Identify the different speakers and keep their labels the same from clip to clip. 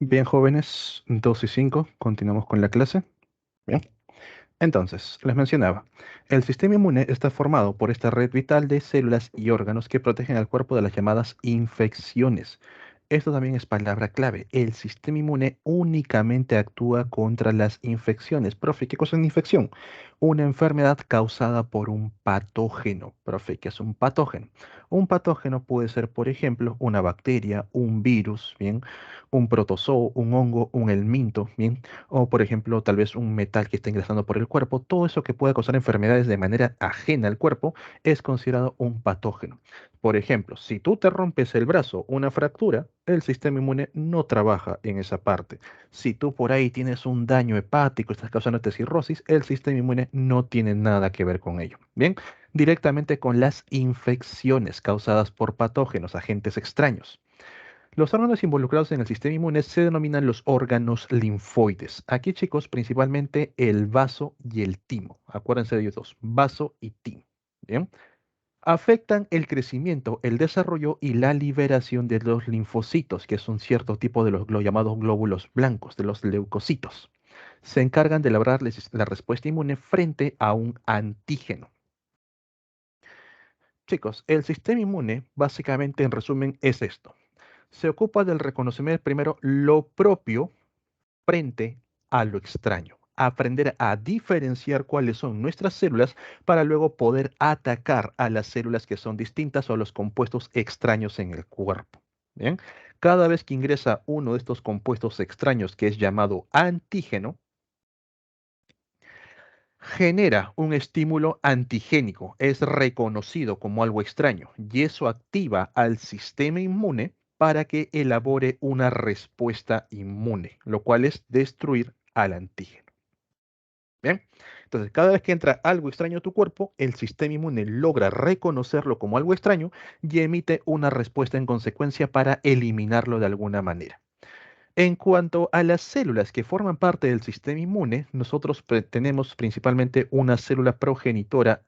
Speaker 1: Bien, jóvenes, 2 y 5, continuamos con la clase. Bien. Entonces, les mencionaba, el sistema inmune está formado por esta red vital de células y órganos que protegen al cuerpo de las llamadas infecciones. Esto también es palabra clave. El sistema inmune únicamente actúa contra las infecciones. Profe, ¿qué cosa es una infección? Una enfermedad causada por un patógeno. Profe, ¿qué es un patógeno? Un patógeno puede ser, por ejemplo, una bacteria, un virus, ¿bien? Un protozoo, un hongo, un helminto, ¿bien? O por ejemplo, tal vez un metal que está ingresando por el cuerpo, todo eso que puede causar enfermedades de manera ajena al cuerpo es considerado un patógeno. Por ejemplo, si tú te rompes el brazo, una fractura, el sistema inmune no trabaja en esa parte. Si tú por ahí tienes un daño hepático, estás causando cirrosis, el sistema inmune no tiene nada que ver con ello. Bien, directamente con las infecciones causadas por patógenos, agentes extraños. Los órganos involucrados en el sistema inmune se denominan los órganos linfoides. Aquí, chicos, principalmente el vaso y el timo. Acuérdense de ellos dos, vaso y timo. Bien. Afectan el crecimiento, el desarrollo y la liberación de los linfocitos, que es un cierto tipo de los llamados glóbulos blancos, de los leucocitos. Se encargan de elaborar la respuesta inmune frente a un antígeno. Chicos, el sistema inmune, básicamente, en resumen, es esto. Se ocupa del reconocimiento primero lo propio frente a lo extraño. Aprender a diferenciar cuáles son nuestras células para luego poder atacar a las células que son distintas o a los compuestos extraños en el cuerpo. Bien, cada vez que ingresa uno de estos compuestos extraños que es llamado antígeno, genera un estímulo antigénico, es reconocido como algo extraño y eso activa al sistema inmune para que elabore una respuesta inmune, lo cual es destruir al antígeno. Bien, entonces cada vez que entra algo extraño a tu cuerpo, el sistema inmune logra reconocerlo como algo extraño y emite una respuesta en consecuencia para eliminarlo de alguna manera. En cuanto a las células que forman parte del sistema inmune, nosotros tenemos principalmente una célula progenitora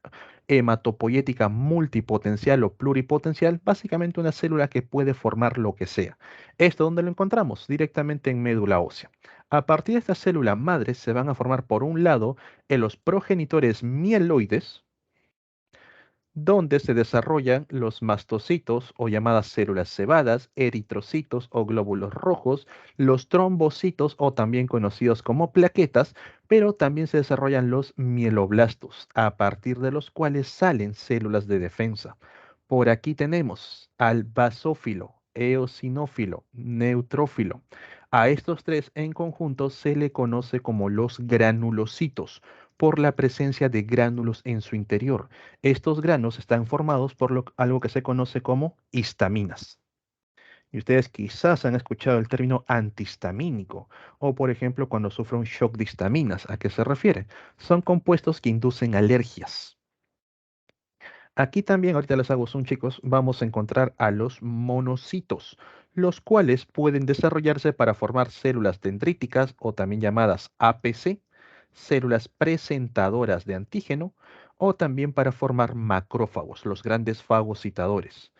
Speaker 1: hematopoyética multipotencial o pluripotencial, básicamente una célula que puede formar lo que sea. ¿Esto dónde lo encontramos? Directamente en médula ósea. A partir de esta célula madre se van a formar por un lado en los progenitores mieloides, donde se desarrollan los mastocitos o llamadas células cebadas, eritrocitos o glóbulos rojos, los trombocitos o también conocidos como plaquetas, pero también se desarrollan los mieloblastos, a partir de los cuales salen células de defensa. Por aquí tenemos al basófilo, eosinófilo, neutrófilo. A estos tres en conjunto se le conoce como los granulocitos, por la presencia de gránulos en su interior. Estos granos están formados por algo que se conoce como histaminas. Y ustedes quizás han escuchado el término antihistamínico, o por ejemplo cuando sufre un shock de histaminas. ¿A qué se refiere? Son compuestos que inducen alergias. Aquí también, ahorita les hago zoom, chicos, vamos a encontrar a los monocitos, los cuales pueden desarrollarse para formar células dendríticas o también llamadas APC, células presentadoras de antígeno, o también para formar macrófagos, los grandes fagocitadores.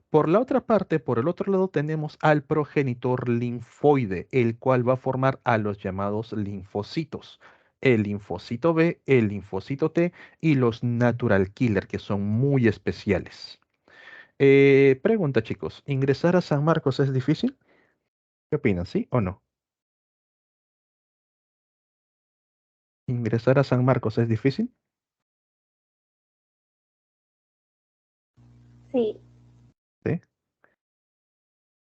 Speaker 1: Por la otra parte, por el otro lado, tenemos al progenitor linfoide, el cual va a formar a los llamados linfocitos. El linfocito B, el linfocito T y los natural killer, que son muy especiales. Pregunta, chicos, ¿ingresar a San Marcos es difícil? ¿Qué opinan, sí o no? ¿Ingresar a San Marcos es difícil?
Speaker 2: Sí,
Speaker 1: ¿Sí?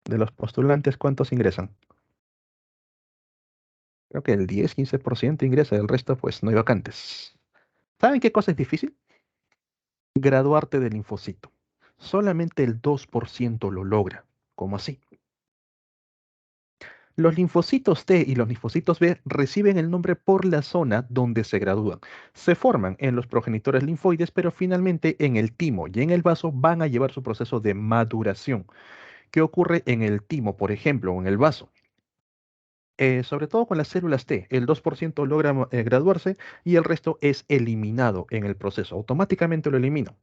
Speaker 1: De los postulantes, ¿cuántos ingresan? Creo que el 10-15% ingresa, el resto pues no hay vacantes. ¿Saben qué cosa es difícil? Graduarte del linfocito. Solamente el 2% lo logra. ¿Cómo así? Los linfocitos T y los linfocitos B reciben el nombre por la zona donde se gradúan. Se forman en los progenitores linfoides, pero finalmente en el timo y en el vaso van a llevar su proceso de maduración. ¿Qué ocurre en el timo, por ejemplo, o en el vaso? Sobre todo con las células T, el 2% logra graduarse y el resto es eliminado en el proceso. Automáticamente lo elimino.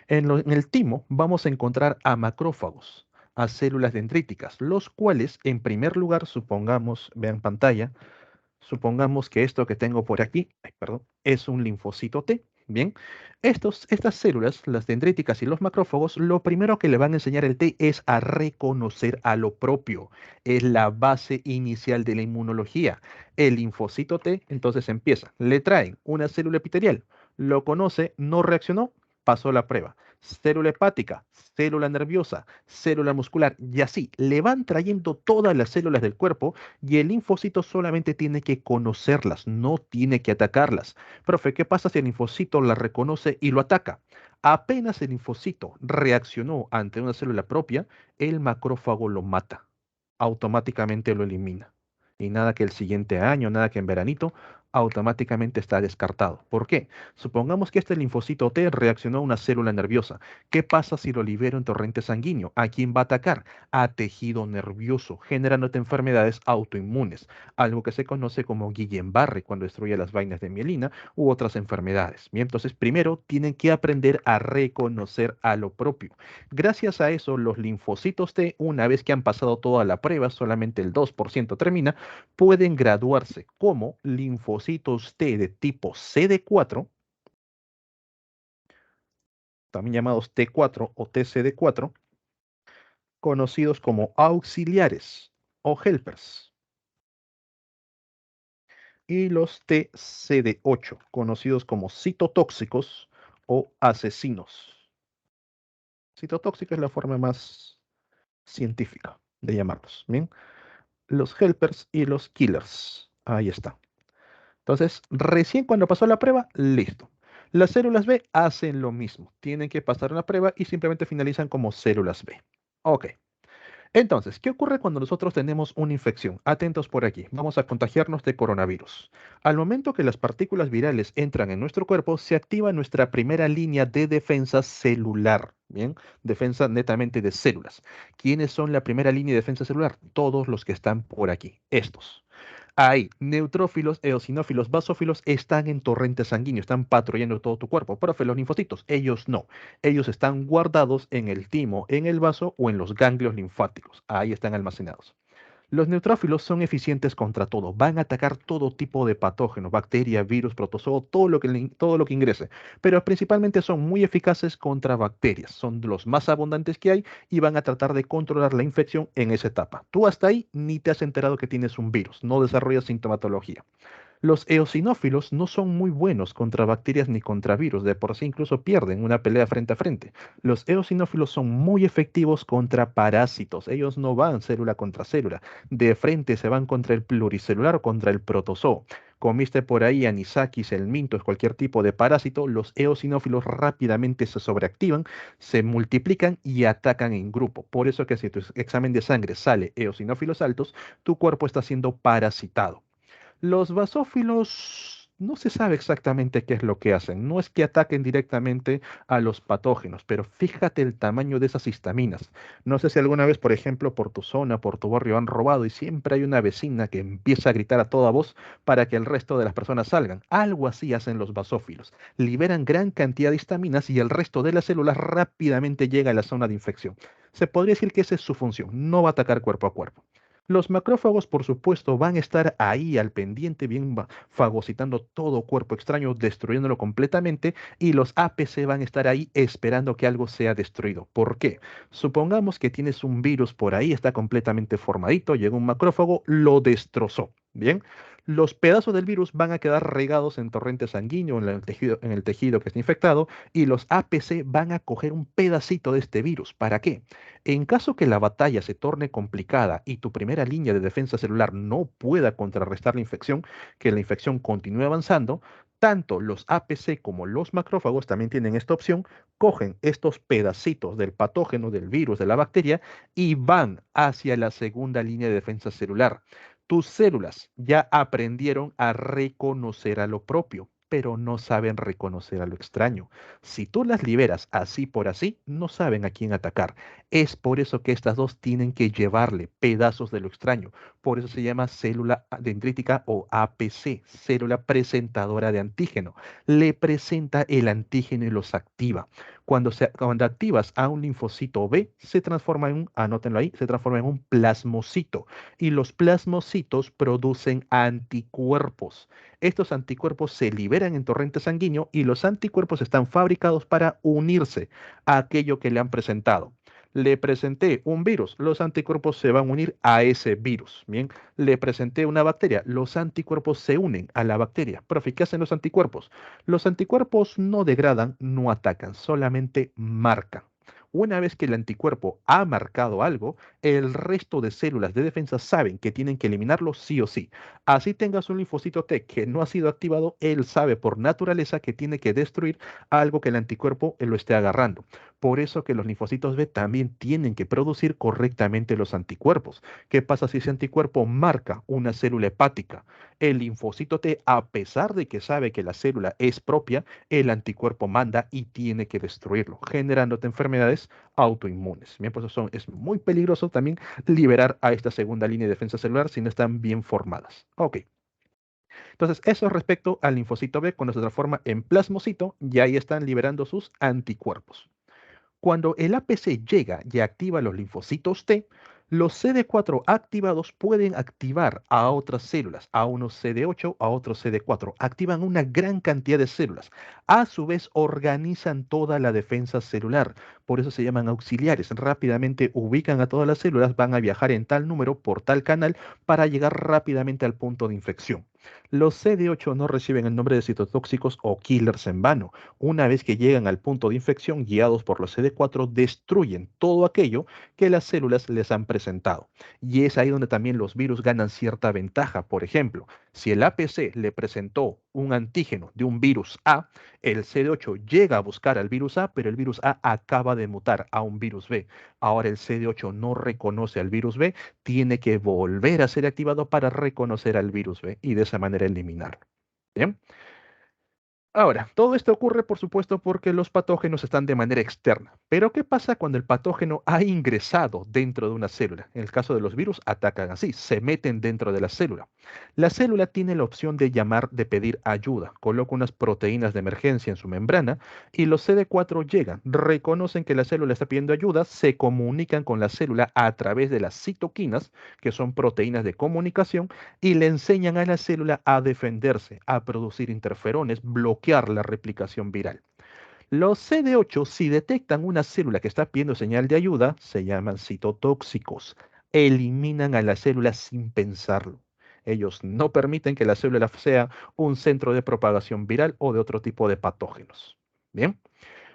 Speaker 1: En el timo vamos a encontrar a macrófagos. a células dendríticas, los cuales, en primer lugar, supongamos, vean pantalla, supongamos que esto que tengo por aquí, ay, perdón, es un linfocito T. Bien, estas células, las dendríticas y los macrófagos, lo primero que le van a enseñar el T es a reconocer a lo propio. Es la base inicial de la inmunología. El linfocito T entonces empieza. Le traen una célula epitelial, lo conoce, no reaccionó, pasó la prueba. Célula hepática, célula nerviosa, célula muscular, y así le van trayendo todas las células del cuerpo y el linfocito solamente tiene que conocerlas, no tiene que atacarlas. Profe, ¿qué pasa si el linfocito la reconoce y lo ataca? Apenas el linfocito reaccionó ante una célula propia, el macrófago lo mata. Automáticamente lo elimina. Y nada que el siguiente año, nada que en veranito, automáticamente está descartado. ¿Por qué? Supongamos que este linfocito T reaccionó a una célula nerviosa. ¿Qué pasa si lo libero en torrente sanguíneo? ¿A quién va a atacar? A tejido nervioso, generándote enfermedades autoinmunes, algo que se conoce como Guillain-Barré cuando destruye las vainas de mielina u otras enfermedades. Bien, entonces, primero tienen que aprender a reconocer a lo propio. Gracias a eso, los linfocitos T, una vez que han pasado toda la prueba, solamente el 2% termina, pueden graduarse como linfocitos T de tipo CD4, también llamados T4 o TCD4, conocidos como auxiliares o helpers, y los TCD8, conocidos como citotóxicos o asesinos. Citotóxico es la forma más científica de llamarlos. Bien, los helpers y los killers. Ahí está. Entonces, recién cuando pasó la prueba, listo. Las células B hacen lo mismo. Tienen que pasar una prueba y simplemente finalizan como células B. Ok. Entonces, ¿qué ocurre cuando nosotros tenemos una infección? Atentos por aquí, vamos a contagiarnos de coronavirus. Al momento que las partículas virales entran en nuestro cuerpo, se activa nuestra primera línea de defensa celular. Bien, defensa netamente de células. ¿Quiénes son la primera línea de defensa celular? Todos los que están por aquí, estos. Ahí, neutrófilos, eosinófilos, basófilos están en torrente sanguíneo, están patrullando todo tu cuerpo. Profe, los linfocitos, ellos no. Ellos están guardados en el timo, en el vaso o en los ganglios linfáticos. Ahí están almacenados. Los neutrófilos son eficientes contra todo, van a atacar todo tipo de patógenos, bacteria, virus, protozoo, todo lo que ingrese, pero principalmente son muy eficaces contra bacterias, son los más abundantes que hay y van a tratar de controlar la infección en esa etapa. Tú hasta ahí ni te has enterado que tienes un virus, no desarrollas sintomatología. Los eosinófilos no son muy buenos contra bacterias ni contra virus, de por sí incluso pierden una pelea frente a frente. Los eosinófilos son muy efectivos contra parásitos, ellos no van célula contra célula, de frente se van contra el pluricelular o contra el protozoo. Comiste por ahí anisakis, helmintos, cualquier tipo de parásito, los eosinófilos rápidamente se sobreactivan, se multiplican y atacan en grupo. Por eso que si tu examen de sangre sale eosinófilos altos, tu cuerpo está siendo parasitado. Los basófilos no se sabe exactamente qué es lo que hacen. No es que ataquen directamente a los patógenos, pero fíjate el tamaño de esas histaminas. No sé si alguna vez, por ejemplo, por tu zona, por tu barrio han robado y siempre hay una vecina que empieza a gritar a toda voz para que el resto de las personas salgan. Algo así hacen los basófilos. Liberan gran cantidad de histaminas y el resto de las células rápidamente llega a la zona de infección. Se podría decir que esa es su función. No va a atacar cuerpo a cuerpo. Los macrófagos, por supuesto, van a estar ahí al pendiente, bien fagocitando todo cuerpo extraño, destruyéndolo completamente, y los APC van a estar ahí esperando que algo sea destruido. ¿Por qué? Supongamos que tienes un virus por ahí, está completamente formadito, llega un macrófago, lo destrozó. Bien, los pedazos del virus van a quedar regados en torrente sanguíneo, en el tejido que está infectado, y los APC van a coger un pedacito de este virus. ¿Para qué? En caso que la batalla se torne complicada y tu primera línea de defensa celular no pueda contrarrestar la infección, que la infección continúe avanzando, tanto los APC como los macrófagos también tienen esta opción, cogen estos pedacitos del patógeno, del virus, de la bacteria y van hacia la segunda línea de defensa celular. Tus células ya aprendieron a reconocer a lo propio, pero no saben reconocer a lo extraño. Si tú las liberas así por así, no saben a quién atacar. Es por eso que estas dos tienen que llevarle pedazos de lo extraño. Por eso se llama célula dendrítica o APC, célula presentadora de antígeno. Le presenta el antígeno y los activa. Cuando activas a un linfocito B, se transforma en un, anótenlo ahí, se transforma en un plasmocito. Y los plasmocitos producen anticuerpos. Estos anticuerpos se liberan en torrente sanguíneo y los anticuerpos están fabricados para unirse a aquello que le han presentado. Le presenté un virus, los anticuerpos se van a unir a ese virus. Bien, le presenté una bacteria, los anticuerpos se unen a la bacteria. Profe, ¿qué hacen los anticuerpos? Los anticuerpos no degradan, no atacan, solamente marcan. Una vez que el anticuerpo ha marcado algo, el resto de células de defensa saben que tienen que eliminarlo sí o sí. Así tengas un linfocito T que no ha sido activado, él sabe por naturaleza que tiene que destruir algo que el anticuerpo lo esté agarrando. Por eso que los linfocitos B también tienen que producir correctamente los anticuerpos. ¿Qué pasa si ese anticuerpo marca una célula hepática? El linfocito T, a pesar de que sabe que la célula es propia, el anticuerpo manda y tiene que destruirlo, generándote enfermedades autoinmunes. Bien, pues es muy peligroso también liberar a esta segunda línea de defensa celular si no están bien formadas. Ok, entonces eso respecto al linfocito B, cuando se transforma en plasmocito, ya ahí están liberando sus anticuerpos. Cuando el APC llega y activa los linfocitos T, los CD4 activados pueden activar a otras células, a unos CD8, a otros CD4. Activan una gran cantidad de células. A su vez, organizan toda la defensa celular. Por eso se llaman auxiliares. Rápidamente ubican a todas las células, van a viajar en tal número por tal canal para llegar rápidamente al punto de infección. Los CD8 no reciben el nombre de citotóxicos o killers en vano. Una vez que llegan al punto de infección, guiados por los CD4, destruyen todo aquello que las células les han presentado. Y es ahí donde también los virus ganan cierta ventaja. Por ejemplo, si el APC le presentó un antígeno de un virus A, el CD8 llega a buscar al virus A, pero el virus A acaba de mutar a un virus B. Ahora el CD8 no reconoce al virus B, tiene que volver a ser activado para reconocer al virus B y de esa manera eliminarlo. Bien. Ahora, todo esto ocurre, por supuesto, porque los patógenos están de manera externa. Pero, ¿qué pasa cuando el patógeno ha ingresado dentro de una célula? En el caso de los virus, atacan así, se meten dentro de la célula. La célula tiene la opción de llamar, de pedir ayuda. Coloca unas proteínas de emergencia en su membrana y los CD4 llegan, reconocen que la célula está pidiendo ayuda, se comunican con la célula a través de las citoquinas, que son proteínas de comunicación, y le enseñan a la célula a defenderse, a producir interferones, bloquear la replicación viral. Los CD8, si detectan una célula que está pidiendo señal de ayuda, se llaman citotóxicos. Eliminan a la célula sin pensarlo. Ellos no permiten que la célula sea un centro de propagación viral o de otro tipo de patógenos. Bien.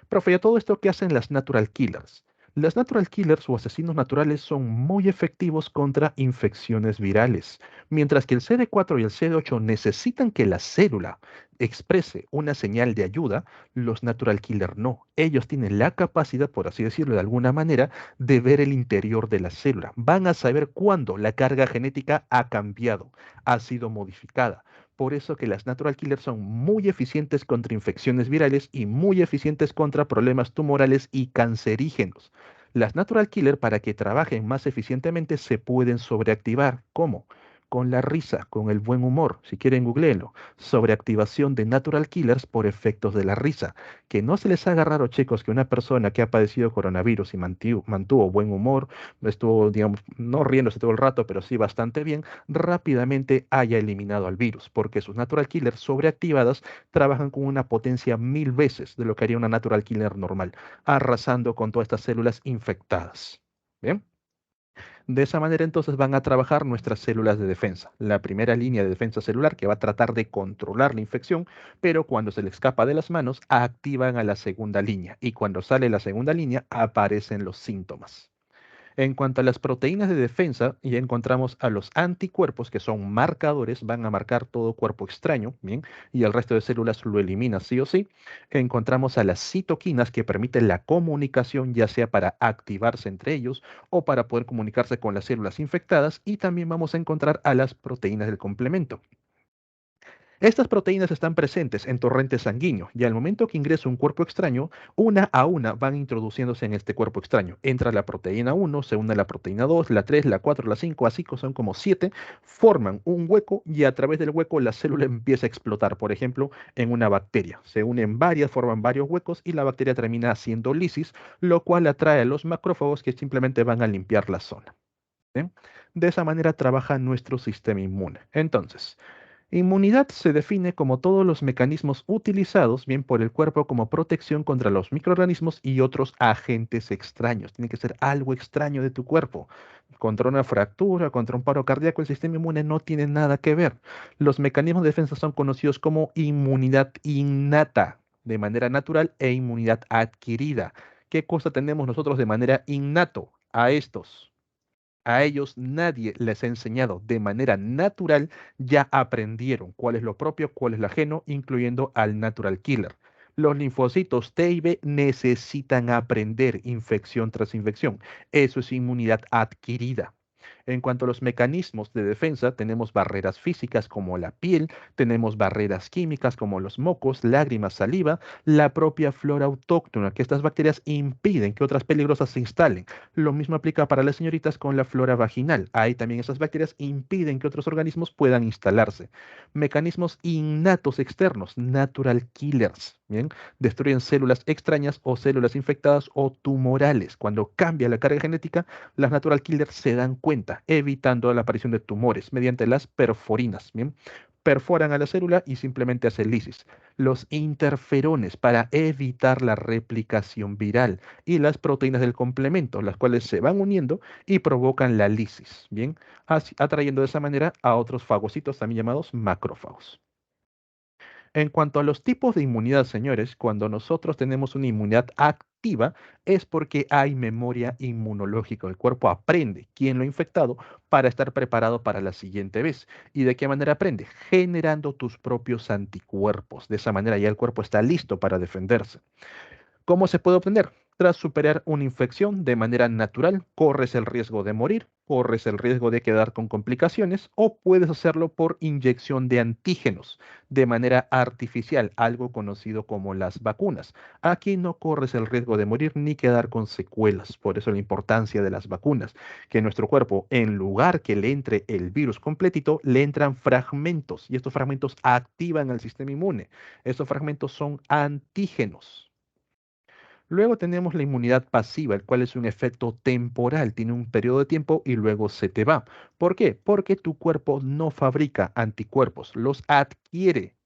Speaker 1: Profe, ¿y a todo esto qué hacen las natural killers? Las natural killers o asesinos naturales son muy efectivos contra infecciones virales, mientras que el CD4 y el CD8 necesitan que la célula exprese una señal de ayuda, los natural killer no. Ellos tienen la capacidad, por así decirlo de alguna manera, de ver el interior de la célula. Van a saber cuándo la carga genética ha cambiado, ha sido modificada. Por eso que las natural killers son muy eficientes contra infecciones virales y muy eficientes contra problemas tumorales y cancerígenos. Las natural killer, para que trabajen más eficientemente, se pueden sobreactivar. ¿Cómo? Con la risa, con el buen humor. Si quieren, googleenlo. Sobreactivación de natural killers por efectos de la risa. Que no se les haga raro, chicos, que una persona que ha padecido coronavirus y mantuvo buen humor, estuvo, digamos, no riéndose todo el rato, pero sí bastante bien, rápidamente haya eliminado al virus, porque sus natural killers sobreactivadas trabajan con una potencia 1000 veces de lo que haría una natural killer normal, arrasando con todas estas células infectadas. Bien. De esa manera entonces van a trabajar nuestras células de defensa. La primera línea de defensa celular que va a tratar de controlar la infección, pero cuando se le escapa de las manos, activan a la segunda línea y cuando sale la segunda línea aparecen los síntomas. En cuanto a las proteínas de defensa, ya encontramos a los anticuerpos, que son marcadores, van a marcar todo cuerpo extraño, ¿bien? Y el resto de células lo elimina sí o sí. Encontramos a las citoquinas, que permiten la comunicación, ya sea para activarse entre ellos o para poder comunicarse con las células infectadas. Y también vamos a encontrar a las proteínas del complemento. Estas proteínas están presentes en torrente sanguíneo y al momento que ingresa un cuerpo extraño, una a una van introduciéndose en este cuerpo extraño. Entra la proteína 1, se une la proteína 2, la 3, la 4, la 5, así que son como 7, forman un hueco y a través del hueco la célula empieza a explotar. Por ejemplo, en una bacteria. Se unen varias, forman varios huecos y la bacteria termina haciendo lisis, lo cual atrae a los macrófagos que simplemente van a limpiar la zona. ¿Sí? De esa manera trabaja nuestro sistema inmune. Entonces, inmunidad se define como todos los mecanismos utilizados bien por el cuerpo como protección contra los microorganismos y otros agentes extraños. Tiene que ser algo extraño de tu cuerpo. Contra una fractura, contra un paro cardíaco, el sistema inmune no tiene nada que ver. Los mecanismos de defensa son conocidos como inmunidad innata, de manera natural, e inmunidad adquirida. ¿Qué cosa tenemos nosotros de manera innato? A estos. A ellos nadie les ha enseñado de manera natural, ya aprendieron cuál es lo propio, cuál es lo ajeno, incluyendo al natural killer. Los linfocitos T y B necesitan aprender infección tras infección. Eso es inmunidad adquirida. En cuanto a los mecanismos de defensa, tenemos barreras físicas como la piel, tenemos barreras químicas como los mocos, lágrimas, saliva, la propia flora autóctona, que estas bacterias impiden que otras peligrosas se instalen. Lo mismo aplica para las señoritas con la flora vaginal. Ahí también esas bacterias impiden que otros organismos puedan instalarse. Mecanismos innatos externos, natural killers, ¿bien? Destruyen células extrañas o células infectadas o tumorales. Cuando cambia la carga genética, las natural killers se dan cuenta, evitando la aparición de tumores mediante las perforinas, ¿bien? Perforan a la célula y simplemente hacen lisis. Los interferones para evitar la replicación viral y las proteínas del complemento, las cuales se van uniendo y provocan la lisis, ¿bien? Atrayendo de esa manera a otros fagocitos también llamados macrófagos. En cuanto a los tipos de inmunidad, señores, cuando nosotros tenemos una inmunidad activa es porque hay memoria inmunológica. El cuerpo aprende quién lo ha infectado para estar preparado para la siguiente vez. ¿Y de qué manera aprende? Generando tus propios anticuerpos. De esa manera ya el cuerpo está listo para defenderse. ¿Cómo se puede obtener? Tras superar una infección de manera natural, corres el riesgo de morir, corres el riesgo de quedar con complicaciones o puedes hacerlo por inyección de antígenos de manera artificial, algo conocido como las vacunas. Aquí no corres el riesgo de morir ni quedar con secuelas, por eso la importancia de las vacunas, que nuestro cuerpo, en lugar que le entre el virus completito, le entran fragmentos y estos fragmentos activan al sistema inmune. Estos fragmentos son antígenos. Luego tenemos la inmunidad pasiva, el cual es un efecto temporal, tiene un periodo de tiempo y luego se te va. ¿Por qué? Porque tu cuerpo no fabrica anticuerpos, los adquiere.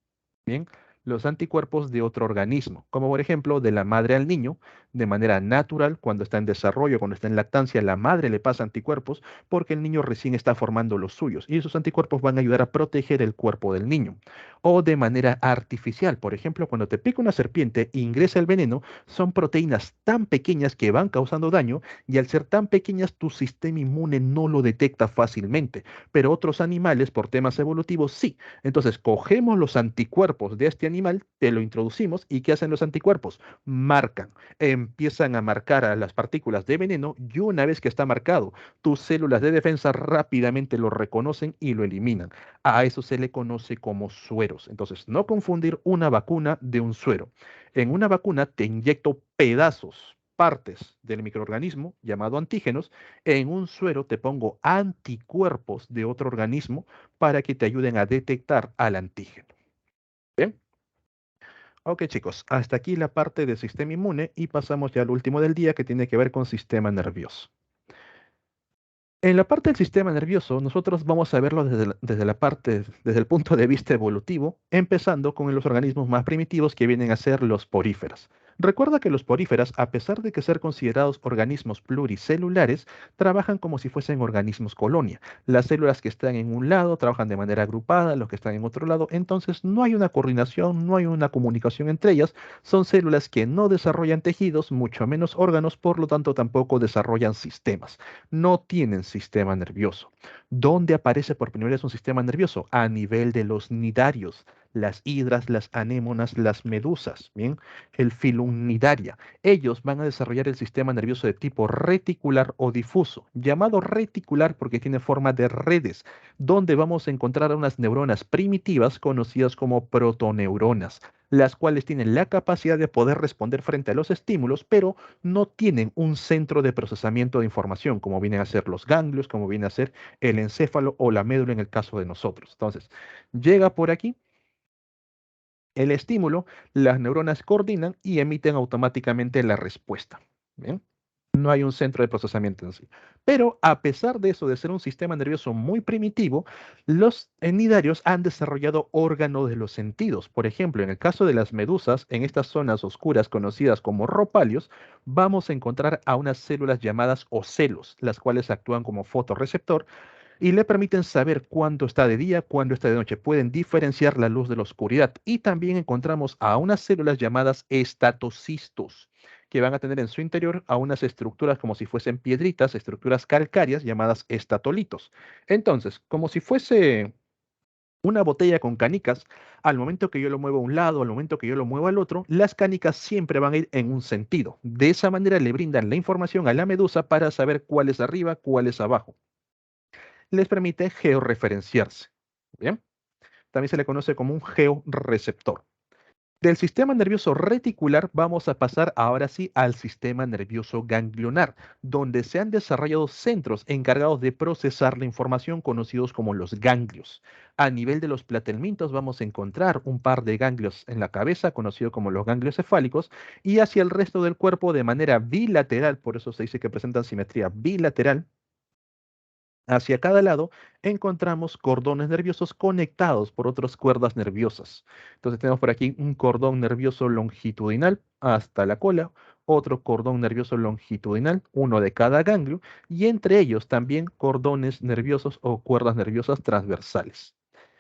Speaker 1: Bien, los anticuerpos de otro organismo, como por ejemplo de la madre al niño, de manera natural, cuando está en desarrollo, cuando está en lactancia, la madre le pasa anticuerpos porque el niño recién está formando los suyos y esos anticuerpos van a ayudar a proteger el cuerpo del niño. O de manera artificial, por ejemplo, cuando te pica una serpiente e ingresa el veneno, son proteínas tan pequeñas que van causando daño y al ser tan pequeñas tu sistema inmune no lo detecta fácilmente, pero otros animales por temas evolutivos sí. Entonces, cogemos los anticuerpos de este animal, te lo introducimos y ¿qué hacen los anticuerpos? Marcan, empiezan a marcar a las partículas de veneno y una vez que está marcado, tus células de defensa rápidamente lo reconocen y lo eliminan. A eso se le conoce como sueros. Entonces, no confundir una vacuna de un suero. En una vacuna te inyecto pedazos, partes del microorganismo llamado antígenos. En un suero te pongo anticuerpos de otro organismo para que te ayuden a detectar al antígeno. ¿Bien? Ok, chicos, hasta aquí la parte del sistema inmune y pasamos ya al último del día que tiene que ver con sistema nervioso. En la parte del sistema nervioso, nosotros vamos a verlo desde el punto de vista evolutivo, empezando con los organismos más primitivos que vienen a ser los poríferos. Recuerda que los poríferos, a pesar de que ser considerados organismos pluricelulares, trabajan como si fuesen organismos colonia. Las células que están en un lado trabajan de manera agrupada, los que están en otro lado, entonces no hay una coordinación, no hay una comunicación entre ellas. Son células que no desarrollan tejidos, mucho menos órganos, por lo tanto tampoco desarrollan sistemas, no tienen sistema nervioso. ¿Dónde aparece por primera vez un sistema nervioso? A nivel de los nidarios. las hidras, las anémonas, las medusas, ¿bien? El Filumnidaria. Ellos van a desarrollar el sistema nervioso de tipo reticular o difuso, llamado reticular porque tiene forma de redes, donde vamos a encontrar unas neuronas primitivas conocidas como protoneuronas, las cuales tienen la capacidad de poder responder frente a los estímulos, pero no tienen un centro de procesamiento de información, como vienen a ser los ganglios, como viene a ser el encéfalo o la médula en el caso de nosotros. Entonces, llega por aquí el estímulo, las neuronas coordinan y emiten automáticamente la respuesta. ¿Bien? No hay un centro de procesamiento en sí. Pero a pesar de eso, de ser un sistema nervioso muy primitivo, los nidarios han desarrollado órganos de los sentidos. Por ejemplo, en el caso de las medusas, en estas zonas oscuras conocidas como ropalios, vamos a encontrar a unas células llamadas ocelos, las cuales actúan como fotorreceptor y le permiten saber cuándo está de día, cuándo está de noche. Pueden diferenciar la luz de la oscuridad. Y también encontramos a unas células llamadas estatocistos, que van a tener en su interior a unas estructuras como si fuesen piedritas, estructuras calcáreas llamadas estatolitos. Entonces, como si fuese una botella con canicas, al momento que yo lo muevo a un lado, al momento que yo lo muevo al otro, las canicas siempre van a ir en un sentido. De esa manera le brindan la información a la medusa para saber cuál es arriba, cuál es abajo. Les permite georreferenciarse. Bien, también se le conoce como un georreceptor. Del sistema nervioso reticular vamos a pasar ahora sí al sistema nervioso ganglionar, donde se han desarrollado centros encargados de procesar la información conocidos como los ganglios. A nivel de los platelmintos vamos a encontrar un par de ganglios en la cabeza, conocido como los ganglios cefálicos, y hacia el resto del cuerpo de manera bilateral, por eso se dice que presentan simetría bilateral. Hacia cada lado encontramos cordones nerviosos conectados por otras cuerdas nerviosas. Entonces tenemos por aquí un cordón nervioso longitudinal hasta la cola, otro cordón nervioso longitudinal, uno de cada ganglio, y entre ellos también cordones nerviosos o cuerdas nerviosas transversales.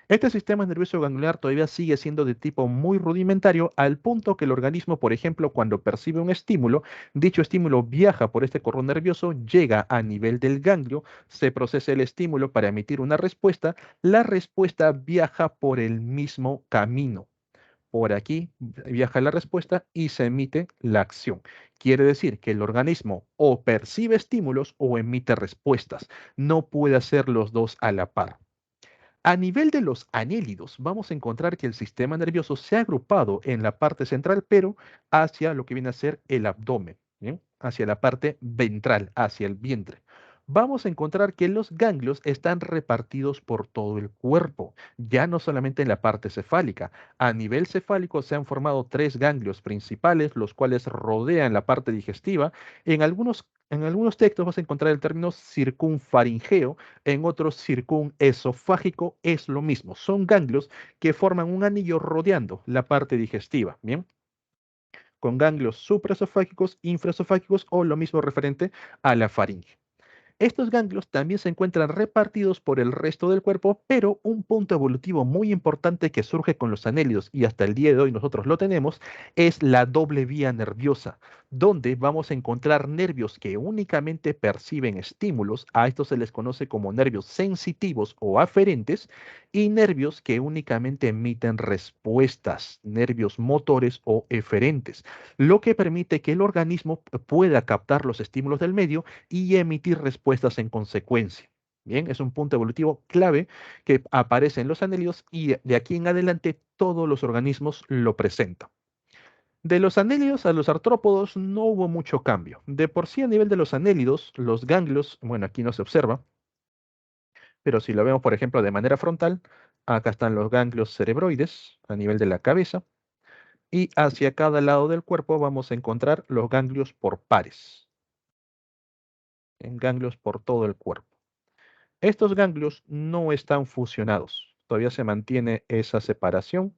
Speaker 1: Este sistema nervioso gangliar todavía sigue siendo de tipo muy rudimentario al punto que el organismo, por ejemplo, cuando percibe un estímulo, dicho estímulo viaja por este cordón nervioso, llega a nivel del ganglio, se procesa el estímulo para emitir una respuesta, la respuesta viaja por el mismo camino. Por aquí viaja la respuesta y se emite la acción. Quiere decir que el organismo o percibe estímulos o emite respuestas. No puede hacer los dos a la par. A nivel de los anélidos, vamos a encontrar que el sistema nervioso se ha agrupado en la parte central, pero hacia lo que viene a ser el abdomen, ¿bien? Hacia la parte ventral, hacia el vientre. Vamos a encontrar que los ganglios están repartidos por todo el cuerpo, ya no solamente en la parte cefálica. A nivel cefálico se han formado tres ganglios principales, los cuales rodean la parte digestiva. En algunos textos vas a encontrar el término circunfaringeo, en otros circunesofágico, es lo mismo. Son ganglios que forman un anillo rodeando la parte digestiva, ¿bien? Con ganglios supraesofágicos, infraesofágicos o lo mismo referente a la faringe. Estos ganglios también se encuentran repartidos por el resto del cuerpo, pero un punto evolutivo muy importante que surge con los anélidos y hasta el día de hoy nosotros lo tenemos es la doble vía nerviosa, donde vamos a encontrar nervios que únicamente perciben estímulos, a estos se les conoce como nervios sensitivos o aferentes, y nervios que únicamente emiten respuestas, nervios motores o eferentes, lo que permite que el organismo pueda captar los estímulos del medio y emitir respuestas en consecuencia. Bien, es un punto evolutivo clave que aparece en los anélidos y de aquí en adelante todos los organismos lo presentan. De los anélidos a los artrópodos no hubo mucho cambio. De por sí a nivel de los anélidos, los ganglios, bueno, aquí no se observa, pero si lo vemos, por ejemplo, de manera frontal, acá están los ganglios cerebroides a nivel de la cabeza y hacia cada lado del cuerpo vamos a encontrar los ganglios por pares, en ganglios por todo el cuerpo. Estos ganglios no están fusionados, todavía se mantiene esa separación,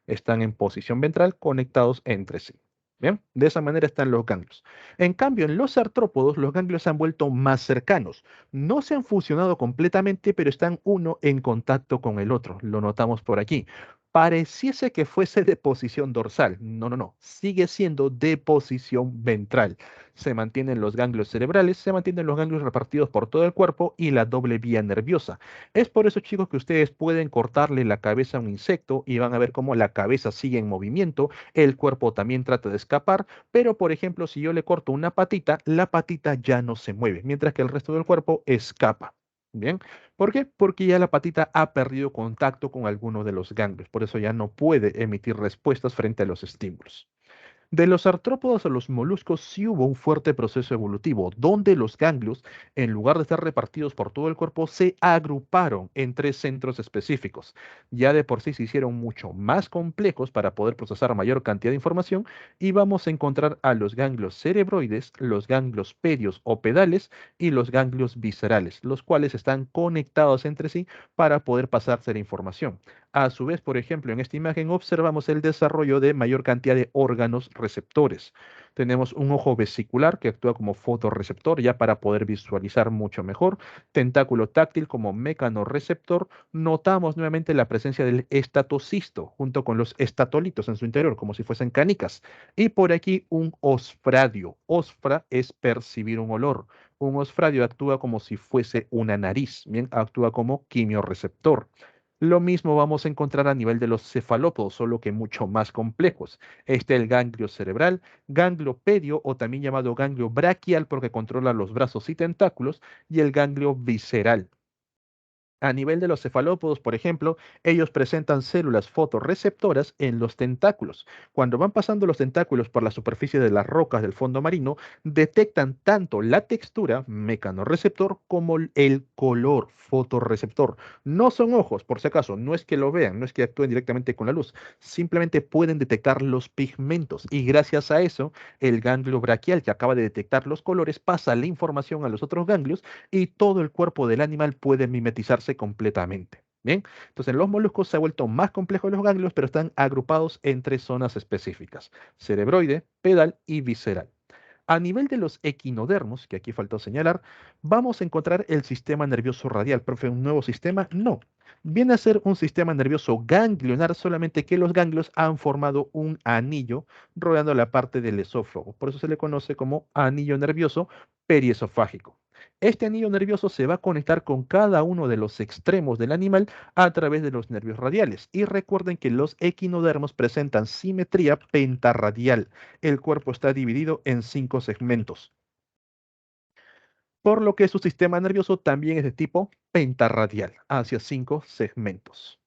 Speaker 1: están en posición ventral conectados entre sí. Bien, de esa manera están los ganglios. En cambio, en los artrópodos, los ganglios se han vuelto más cercanos. No se han fusionado completamente, pero están uno en contacto con el otro. Lo notamos por aquí. pareciese que fuese de posición dorsal. No, no, no. Sigue siendo de posición ventral. Se mantienen los ganglios cerebrales, se mantienen los ganglios repartidos por todo el cuerpo y la doble vía nerviosa. Es por eso, chicos, que ustedes pueden cortarle la cabeza a un insecto y van a ver cómo la cabeza sigue en movimiento, el cuerpo también trata de escapar, pero por ejemplo, si yo le corto una patita, la patita ya no se mueve, mientras que el resto del cuerpo escapa. Bien, ¿por qué? Porque ya la patita ha perdido contacto con alguno de los ganglios, por eso ya no puede emitir respuestas frente a los estímulos. De los artrópodos a los moluscos sí hubo un fuerte proceso evolutivo, donde los ganglios, en lugar de estar repartidos por todo el cuerpo, se agruparon en tres centros específicos. Ya de por sí se hicieron mucho más complejos para poder procesar mayor cantidad de información y vamos a encontrar a los ganglios cerebroides, los ganglios pedios o pedales y los ganglios viscerales, los cuales están conectados entre sí para poder pasarse la información. A su vez, por ejemplo, en esta imagen observamos el desarrollo de mayor cantidad de órganos receptores. Tenemos un ojo vesicular que actúa como fotorreceptor ya para poder visualizar mucho mejor, tentáculo táctil como mecanorreceptor. Notamos nuevamente la presencia del estatocisto junto con los estatolitos en su interior, como si fuesen canicas. Y por aquí un osfradio. Osfra es percibir un olor. Un osfradio actúa como si fuese una nariz, bien, actúa como quimiorreceptor. Lo mismo vamos a encontrar a nivel de los cefalópodos, solo que mucho más complejos. Este es el ganglio cerebral, ganglio pedio o también llamado ganglio braquial porque controla los brazos y tentáculos, y el ganglio visceral. A nivel de los cefalópodos, por ejemplo, ellos presentan células fotorreceptoras en los tentáculos. Cuando van pasando los tentáculos por la superficie de las rocas del fondo marino, detectan tanto la textura, mecanorreceptor, como el color, fotorreceptor. No son ojos, por si acaso, no es que lo vean, no es que actúen directamente con la luz, simplemente pueden detectar los pigmentos y gracias a eso, el ganglio braquial que acaba de detectar los colores pasa la información a los otros ganglios y todo el cuerpo del animal puede mimetizarse completamente. Bien, entonces en los moluscos se ha vuelto más complejo los ganglios, pero están agrupados en tres zonas específicas: cerebroide, pedal y visceral. A nivel de los equinodermos, que aquí faltó señalar, vamos a encontrar el sistema nervioso radial. ¿Profe, un nuevo sistema? No. Viene a ser un sistema nervioso ganglionar, solamente que los ganglios han formado un anillo rodeando la parte del esófago. Por eso se le conoce como anillo nervioso periesofágico. Este anillo nervioso se va a conectar con cada uno de los extremos del animal a través de los nervios radiales. Y recuerden que los equinodermos presentan simetría pentarradial. El cuerpo está dividido en 5 segmentos, por lo que su sistema nervioso también es de tipo pentarradial, hacia 5 segmentos.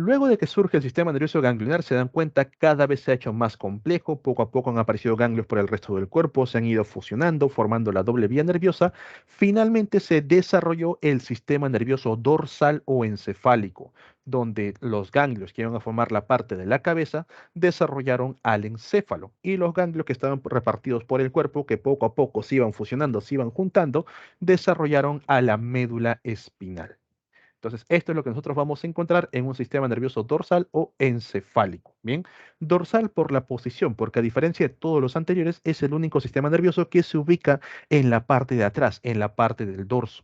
Speaker 1: Luego de que surge el sistema nervioso ganglionar, se dan cuenta cada vez se ha hecho más complejo, poco a poco han aparecido ganglios por el resto del cuerpo, se han ido fusionando, formando la doble vía nerviosa. Finalmente se desarrolló el sistema nervioso dorsal o encefálico, donde los ganglios que iban a formar la parte de la cabeza desarrollaron al encéfalo y los ganglios que estaban repartidos por el cuerpo, que poco a poco se iban fusionando, se iban juntando, desarrollaron a la médula espinal. Entonces, esto es lo que nosotros vamos a encontrar en un sistema nervioso dorsal o encefálico. Bien, dorsal por la posición, porque a diferencia de todos los anteriores, es el único sistema nervioso que se ubica en la parte de atrás, en la parte del dorso.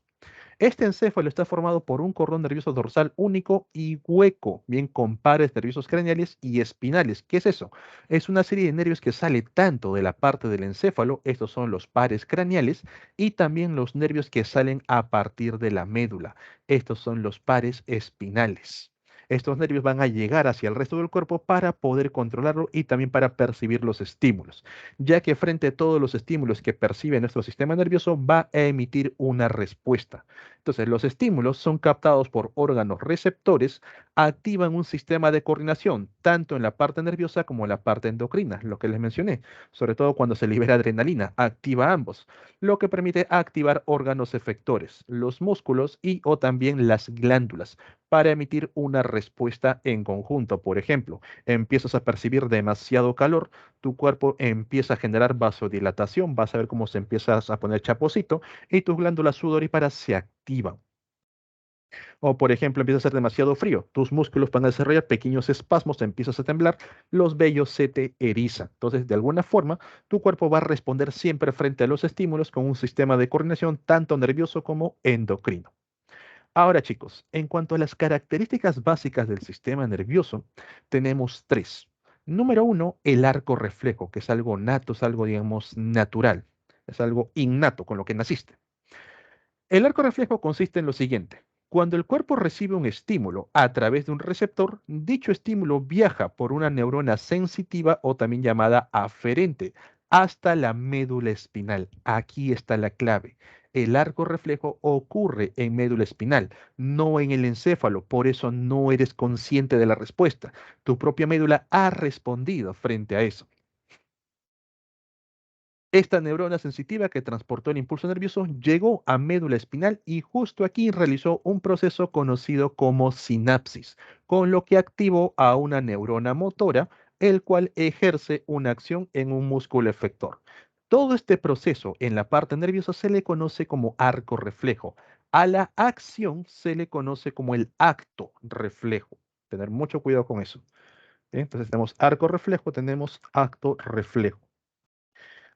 Speaker 1: Este encéfalo está formado por un cordón nervioso dorsal único y hueco, bien con pares nerviosos craneales y espinales. ¿Qué es eso? Es una serie de nervios que sale tanto de la parte del encéfalo, estos son los pares craneales, y también los nervios que salen a partir de la médula, estos son los pares espinales. Estos nervios van a llegar hacia el resto del cuerpo para poder controlarlo y también para percibir los estímulos, ya que frente a todos los estímulos que percibe nuestro sistema nervioso va a emitir una respuesta. Entonces, los estímulos son captados por órganos receptores, activan un sistema de coordinación, tanto en la parte nerviosa como en la parte endocrina, lo que les mencioné, sobre todo cuando se libera adrenalina, activa ambos, lo que permite activar órganos efectores, los músculos y o también las glándulas, para emitir una respuesta en conjunto. Por ejemplo, empiezas a percibir demasiado calor, tu cuerpo empieza a generar vasodilatación, vas a ver cómo se empiezas a poner chaposito y tus glándulas sudoríparas se activan. O por ejemplo, empieza a hacer demasiado frío, tus músculos van a desarrollar pequeños espasmos, empiezas a temblar, los vellos se te erizan. Entonces, de alguna forma, tu cuerpo va a responder siempre frente a los estímulos con un sistema de coordinación tanto nervioso como endocrino. Ahora, chicos, en cuanto a las características básicas del sistema nervioso, tenemos tres. Número uno, el arco reflejo, que es algo nato, es algo, digamos, natural, es algo innato, con lo que naciste. El arco reflejo consiste en lo siguiente. Cuando el cuerpo recibe un estímulo a través de un receptor, dicho estímulo viaja por una neurona sensitiva o también llamada aferente hasta la médula espinal. Aquí está la clave. El arco reflejo ocurre en médula espinal, no en el encéfalo, por eso no eres consciente de la respuesta. Tu propia médula ha respondido frente a eso. Esta neurona sensitiva que transportó el impulso nervioso llegó a médula espinal y justo aquí realizó un proceso conocido como sinapsis, con lo que activó a una neurona motora, el cual ejerce una acción en un músculo efector. Todo este proceso en la parte nerviosa se le conoce como arco reflejo. A la acción se le conoce como el acto reflejo. Tener mucho cuidado con eso. ¿Bien? Entonces tenemos arco reflejo, tenemos acto reflejo.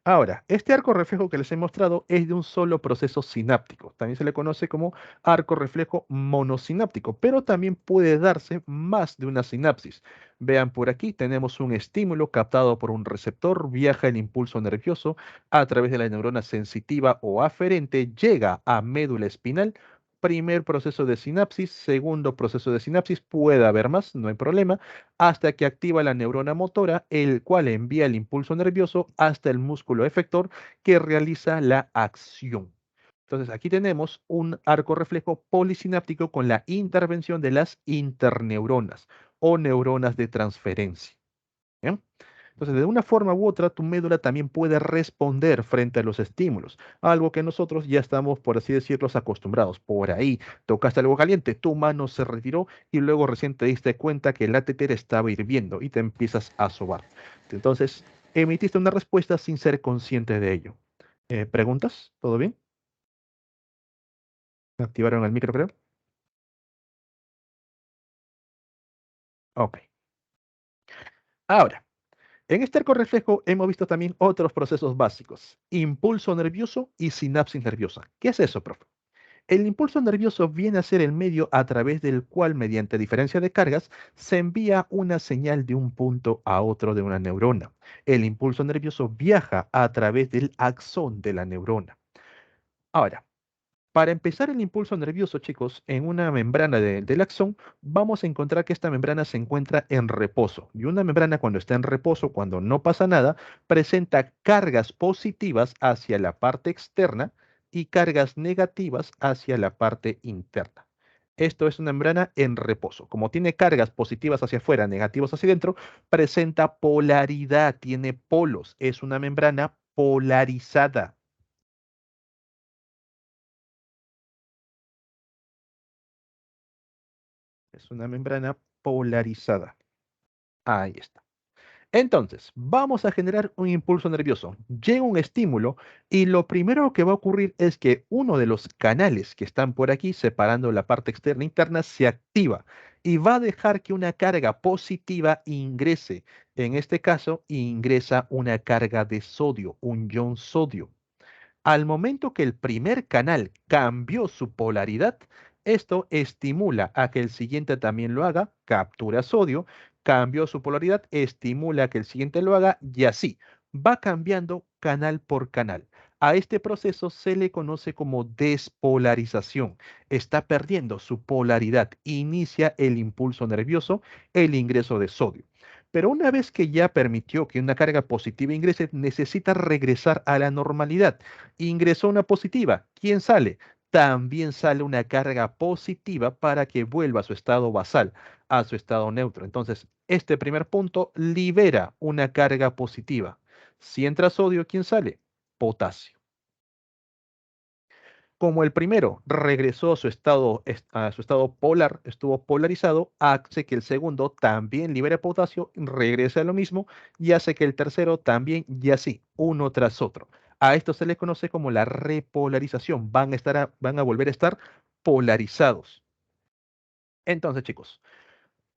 Speaker 1: Ahora, este arco reflejo que les he mostrado es de un solo proceso sináptico. También se le conoce como arco reflejo monosináptico, pero también puede darse más de una sinapsis. Vean por aquí, tenemos un estímulo captado por un receptor, viaja el impulso nervioso a través de la neurona sensitiva o aferente, llega a médula espinal. Primer proceso de sinapsis, segundo proceso de sinapsis, puede haber más, no hay problema hasta que activa la neurona motora, el cual envía el impulso nervioso hasta el músculo efector que realiza la acción. Entonces, aquí tenemos un arco reflejo polisináptico con la intervención de las interneuronas o neuronas de transferencia. ¿Bien? Entonces, de una forma u otra, tu médula también puede responder frente a los estímulos, algo que nosotros ya estamos, por así decirlo, acostumbrados. Por ahí, tocaste algo caliente, tu mano se retiró y luego recién te diste cuenta que la tetera estaba hirviendo y te empiezas a sobar. Entonces, emitiste una respuesta sin ser consciente de ello. ¿Preguntas? ¿Todo bien? ¿Activaron el micro, creo? Ok. Ahora, en este arco reflejo hemos visto también otros procesos básicos, impulso nervioso y sinapsis nerviosa. ¿Qué es eso, profe? El impulso nervioso viene a ser el medio a través del cual, mediante diferencia de cargas, se envía una señal de un punto a otro de una neurona. El impulso nervioso viaja a través del axón de la neurona. Ahora, para empezar el impulso nervioso, chicos, en una membrana del axón, vamos a encontrar que esta membrana se encuentra en reposo. Y una membrana cuando está en reposo, cuando no pasa nada, presenta cargas positivas hacia la parte externa y cargas negativas hacia la parte interna. Esto es una membrana en reposo. Como tiene cargas positivas hacia afuera, negativas hacia adentro, presenta polaridad, tiene polos. Es una membrana polarizada. Es una membrana polarizada. Ahí está. Entonces, vamos a generar un impulso nervioso. Llega un estímulo y lo primero que va a ocurrir es que uno de los canales que están por aquí, separando la parte externa e interna, se activa y va a dejar que una carga positiva ingrese. En este caso, ingresa una carga de sodio, un ion sodio. Al momento que el primer canal cambió su polaridad, esto estimula a que el siguiente también lo haga, captura sodio, cambió su polaridad, estimula a que el siguiente lo haga y así va cambiando canal por canal. A este proceso se le conoce como despolarización. Está perdiendo su polaridad. Inicia el impulso nervioso, el ingreso de sodio. Pero una vez que ya permitió que una carga positiva ingrese, necesita regresar a la normalidad. Ingresó una positiva. ¿Quién sale? También sale una carga positiva para que vuelva a su estado basal, a su estado neutro. Entonces, este primer punto libera una carga positiva. Si entra sodio, ¿quién sale? Potasio. Como el primero regresó a su estado polar, estuvo polarizado, hace que el segundo también libere potasio, regrese a lo mismo y hace que el tercero también y así, uno tras otro. A esto se le conoce como la repolarización. Van a volver a estar polarizados. Entonces, chicos,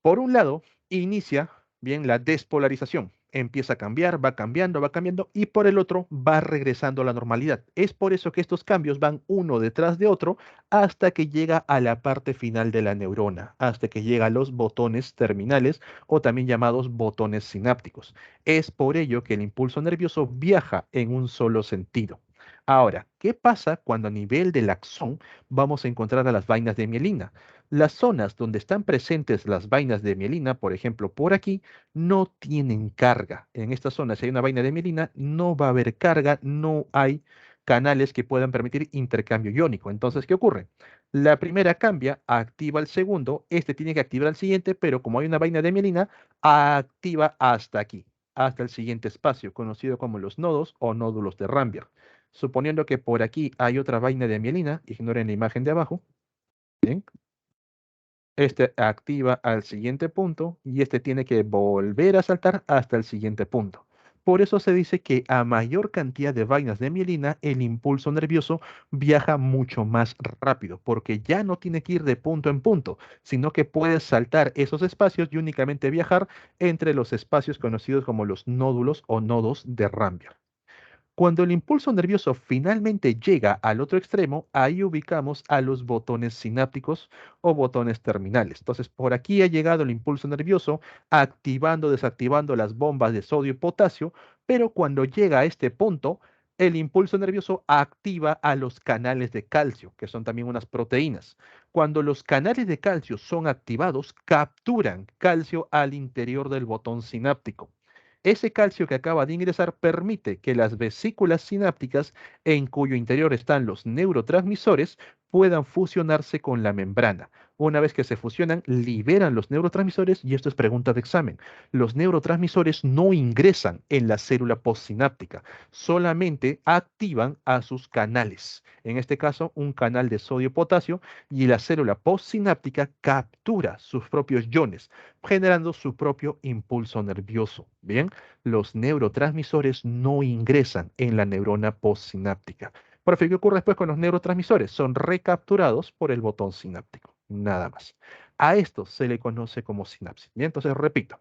Speaker 1: por un lado, inicia bien la despolarización. empieza a cambiar, va cambiando y por el otro va regresando a la normalidad. Es por eso que estos cambios van uno detrás de otro hasta que llega a la parte final de la neurona, hasta que llega a los botones terminales o también llamados botones sinápticos. Es por ello que el impulso nervioso viaja en un solo sentido. Ahora, ¿qué pasa cuando a nivel del axón vamos a encontrar a las vainas de mielina? Las zonas donde están presentes las vainas de mielina, por ejemplo, por aquí, no tienen carga. En esta zona, si hay una vaina de mielina, no va a haber carga, no hay canales que puedan permitir intercambio iónico. Entonces, ¿qué ocurre? La primera cambia, activa el segundo, este tiene que activar al siguiente, pero como hay una vaina de mielina, activa hasta aquí, hasta el siguiente espacio, conocido como los nodos o nódulos de Ramberg. Suponiendo que por aquí hay otra vaina de mielina, ignoren la imagen de abajo, ¿bien? Este activa al siguiente punto y este tiene que volver a saltar hasta el siguiente punto. Por eso se dice que a mayor cantidad de vainas de mielina, el impulso nervioso viaja mucho más rápido, porque ya no tiene que ir de punto en punto, sino que puede saltar esos espacios y únicamente viajar entre los espacios conocidos como los nódulos o nodos de Ramberg. Cuando el impulso nervioso finalmente llega al otro extremo, ahí ubicamos a los botones sinápticos o botones terminales. Entonces, por aquí ha llegado el impulso nervioso, activando, desactivando las bombas de sodio y potasio, pero cuando llega a este punto, el impulso nervioso activa a los canales de calcio, que son también unas proteínas. Cuando los canales de calcio son activados, capturan calcio al interior del botón sináptico. Ese calcio que acaba de ingresar permite que las vesículas sinápticas, en cuyo interior están los neurotransmisores, puedan fusionarse con la membrana. Una vez que se fusionan, liberan los neurotransmisores y esto es pregunta de examen. Los neurotransmisores no ingresan en la célula postsináptica, solamente activan a sus canales. En este caso, un canal de sodio-potasio y la célula postsináptica captura sus propios iones, generando su propio impulso nervioso. Bien, los neurotransmisores no ingresan en la neurona postsináptica. Por fin, ¿qué ocurre después con los neurotransmisores? Son recapturados por el botón sináptico, nada más. A esto se le conoce como sinapsis. Bien, entonces repito,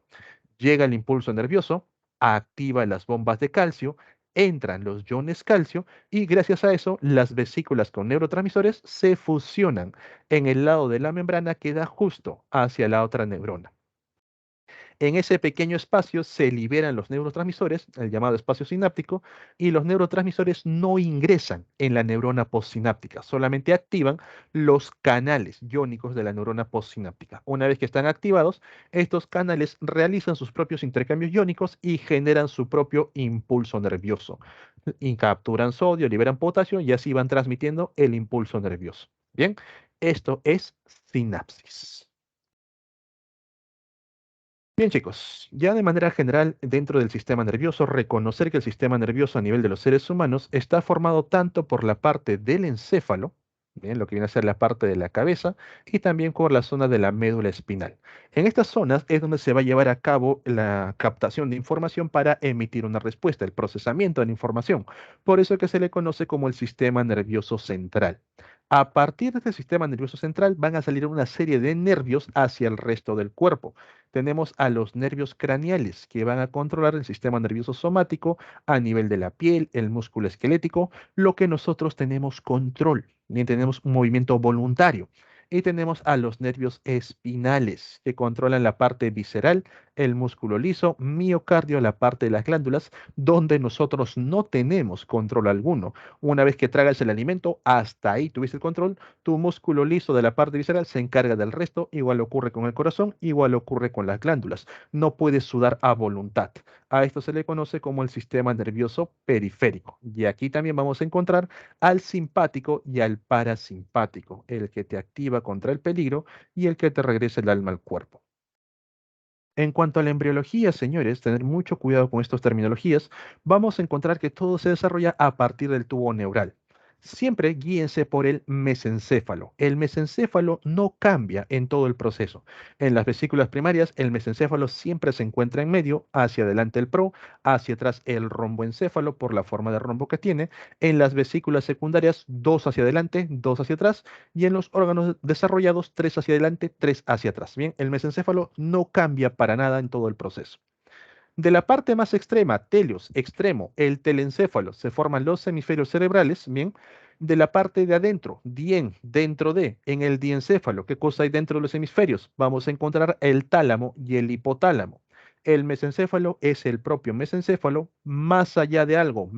Speaker 1: llega el impulso nervioso, activa las bombas de calcio, entran los iones calcio y gracias a eso las vesículas con neurotransmisores se fusionan en el lado de la membrana que da justo hacia la otra neurona. En ese pequeño espacio se liberan los neurotransmisores, el llamado espacio sináptico, y los neurotransmisores no ingresan en la neurona postsináptica, solamente activan los canales iónicos de la neurona postsináptica. Una vez que están activados, estos canales realizan sus propios intercambios iónicos y generan su propio impulso nervioso. Y capturan sodio, liberan potasio y así van transmitiendo el impulso nervioso. Bien, esto es sinapsis. Bien, chicos, ya de manera general, dentro del sistema nervioso, reconocer que el sistema nervioso a nivel de los seres humanos está formado tanto por la parte del encéfalo, bien, lo que viene a ser la parte de la cabeza, y también por la zona de la médula espinal. En estas zonas es donde se va a llevar a cabo la captación de información para emitir una respuesta, el procesamiento de la información. Por eso que se le conoce como el sistema nervioso central. A partir de este sistema nervioso central van a salir una serie de nervios hacia el resto del cuerpo. Tenemos a los nervios craneales que van a controlar el sistema nervioso somático a nivel de la piel, el músculo esquelético, lo que nosotros tenemos control, ni tenemos un movimiento voluntario. Y tenemos a los nervios espinales que controlan la parte visceral, el músculo liso, miocardio, la parte de las glándulas, donde nosotros no tenemos control alguno. Una vez que tragas el alimento, hasta ahí tuviste el control, tu músculo liso de la parte visceral se encarga del resto, igual ocurre con el corazón, igual ocurre con las glándulas. No puedes sudar a voluntad. A esto se le conoce como el sistema nervioso periférico. Y aquí también vamos a encontrar al simpático y al parasimpático, el que te activa contra el peligro y el que te regresa el alma al cuerpo. En cuanto a la embriología, señores, tener mucho cuidado con estas terminologías, vamos a encontrar que todo se desarrolla a partir del tubo neural. Siempre guíense por el mesencéfalo. El mesencéfalo no cambia en todo el proceso. En las vesículas primarias, el mesencéfalo siempre se encuentra en medio, hacia adelante el pro, hacia atrás el romboencéfalo por la forma de rombo que tiene. En las vesículas secundarias, dos hacia adelante, dos hacia atrás y en los órganos desarrollados, tres hacia adelante, tres hacia atrás. Bien, el mesencéfalo no cambia para nada en todo el proceso. De la parte más extrema, telios, extremo, el telencéfalo, se forman los hemisferios cerebrales, bien. De la parte de adentro, dien, dentro de, en el diencéfalo, ¿qué cosa hay dentro de los hemisferios? Vamos a encontrar el tálamo y el hipotálamo. El mesencéfalo es el propio mesencéfalo, más allá de algo,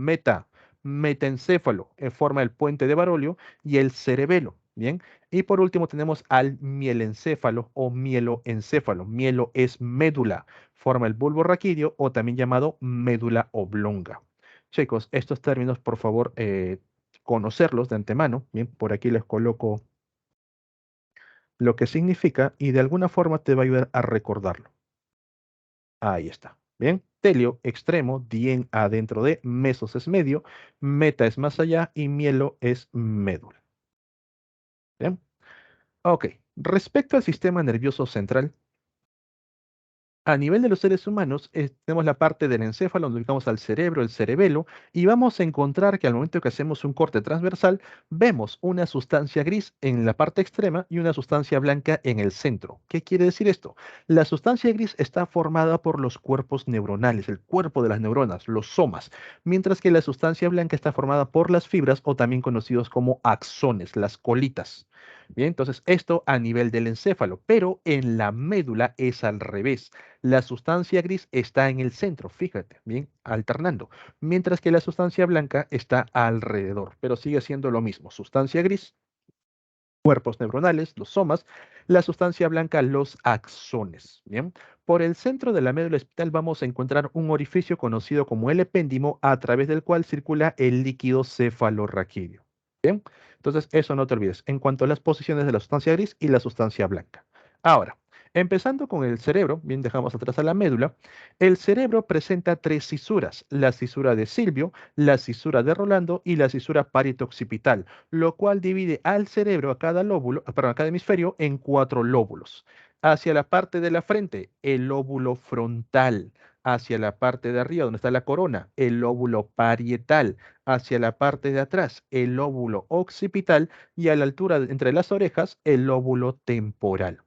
Speaker 1: metaencéfalo, en forma del puente de Barolio, y el cerebelo, bien. Y por último tenemos al mielencéfalo o mieloencéfalo. Mielo es médula, forma el bulbo raquídeo o también llamado médula oblonga. Chicos, estos términos, por favor, conocerlos de antemano. Bien, por aquí les coloco lo que significa y de alguna forma te va a ayudar a recordarlo. Ahí está. Bien, telio, extremo, dien adentro de, mesos es medio, meta es más allá y mielo es médula. Bien, ok. Respecto al sistema nervioso central, a nivel de los seres humanos, tenemos la parte del encéfalo, donde ubicamos al cerebro, el cerebelo, y vamos a encontrar que al momento que hacemos un corte transversal, vemos una sustancia gris en la parte extrema y una sustancia blanca en el centro. ¿Qué quiere decir esto? La sustancia gris está formada por los cuerpos neuronales, el cuerpo de las neuronas, los somas, mientras que la sustancia blanca está formada por las fibras o también conocidos como axones, las colitas. Bien, entonces esto a nivel del encéfalo, pero en la médula es al revés. La sustancia gris está en el centro, fíjate, bien, alternando, mientras que la sustancia blanca está alrededor, pero sigue siendo lo mismo. Sustancia gris, cuerpos neuronales, los somas, la sustancia blanca, los axones, bien. Por el centro de la médula espinal vamos a encontrar un orificio conocido como el epéndimo, a través del cual circula el líquido cefalorraquídeo. Bien, entonces eso no te olvides, en cuanto a las posiciones de la sustancia gris y la sustancia blanca. Ahora, empezando con el cerebro, bien, dejamos atrás a la médula, el cerebro presenta tres cisuras, la cisura de Silvio, la cisura de Rolando y la cisura parieto-occipital, lo cual divide al cerebro, a cada lóbulo, perdón, a cada hemisferio, en cuatro lóbulos. Hacia la parte de la frente, el lóbulo frontal. Hacia la parte de arriba, donde está la corona, el lóbulo parietal. Hacia la parte de atrás, el lóbulo occipital. Y a la altura entre las orejas, el lóbulo temporal.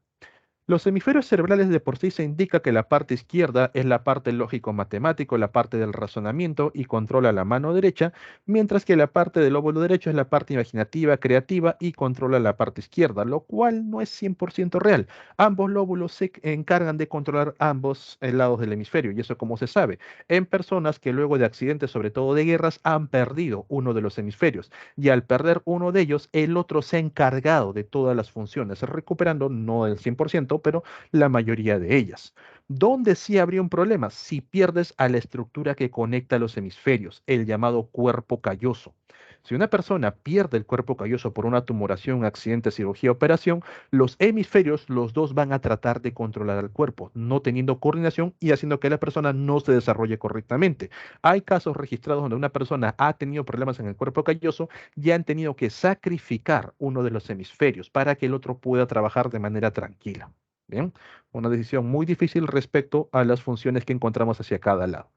Speaker 1: Los hemisferios cerebrales de por sí se indica que la parte izquierda es la parte lógico-matemático, la parte del razonamiento y controla la mano derecha, mientras que la parte del lóbulo derecho es la parte imaginativa, creativa y controla la parte izquierda, lo cual no es 100% real. Ambos lóbulos se encargan de controlar ambos lados del hemisferio, y eso como se sabe, en personas que luego de accidentes, sobre todo de guerras, han perdido uno de los hemisferios, y al perder uno de ellos, el otro se ha encargado de todas las funciones, recuperando no el 100%, pero la mayoría de ellas. ¿Dónde sí habría un problema? Si pierdes a la estructura que conecta los hemisferios, el llamado cuerpo calloso. Si una persona pierde el cuerpo calloso por una tumoración, accidente, cirugía, operación, los hemisferios, los dos van a tratar de controlar al cuerpo, no teniendo coordinación y haciendo que la persona no se desarrolle correctamente. Hay casos registrados donde una persona ha tenido problemas en el cuerpo calloso y han tenido que sacrificar uno de los hemisferios para que el otro pueda trabajar de manera tranquila. Bien, una decisión muy difícil respecto a las funciones que encontramos hacia cada lado.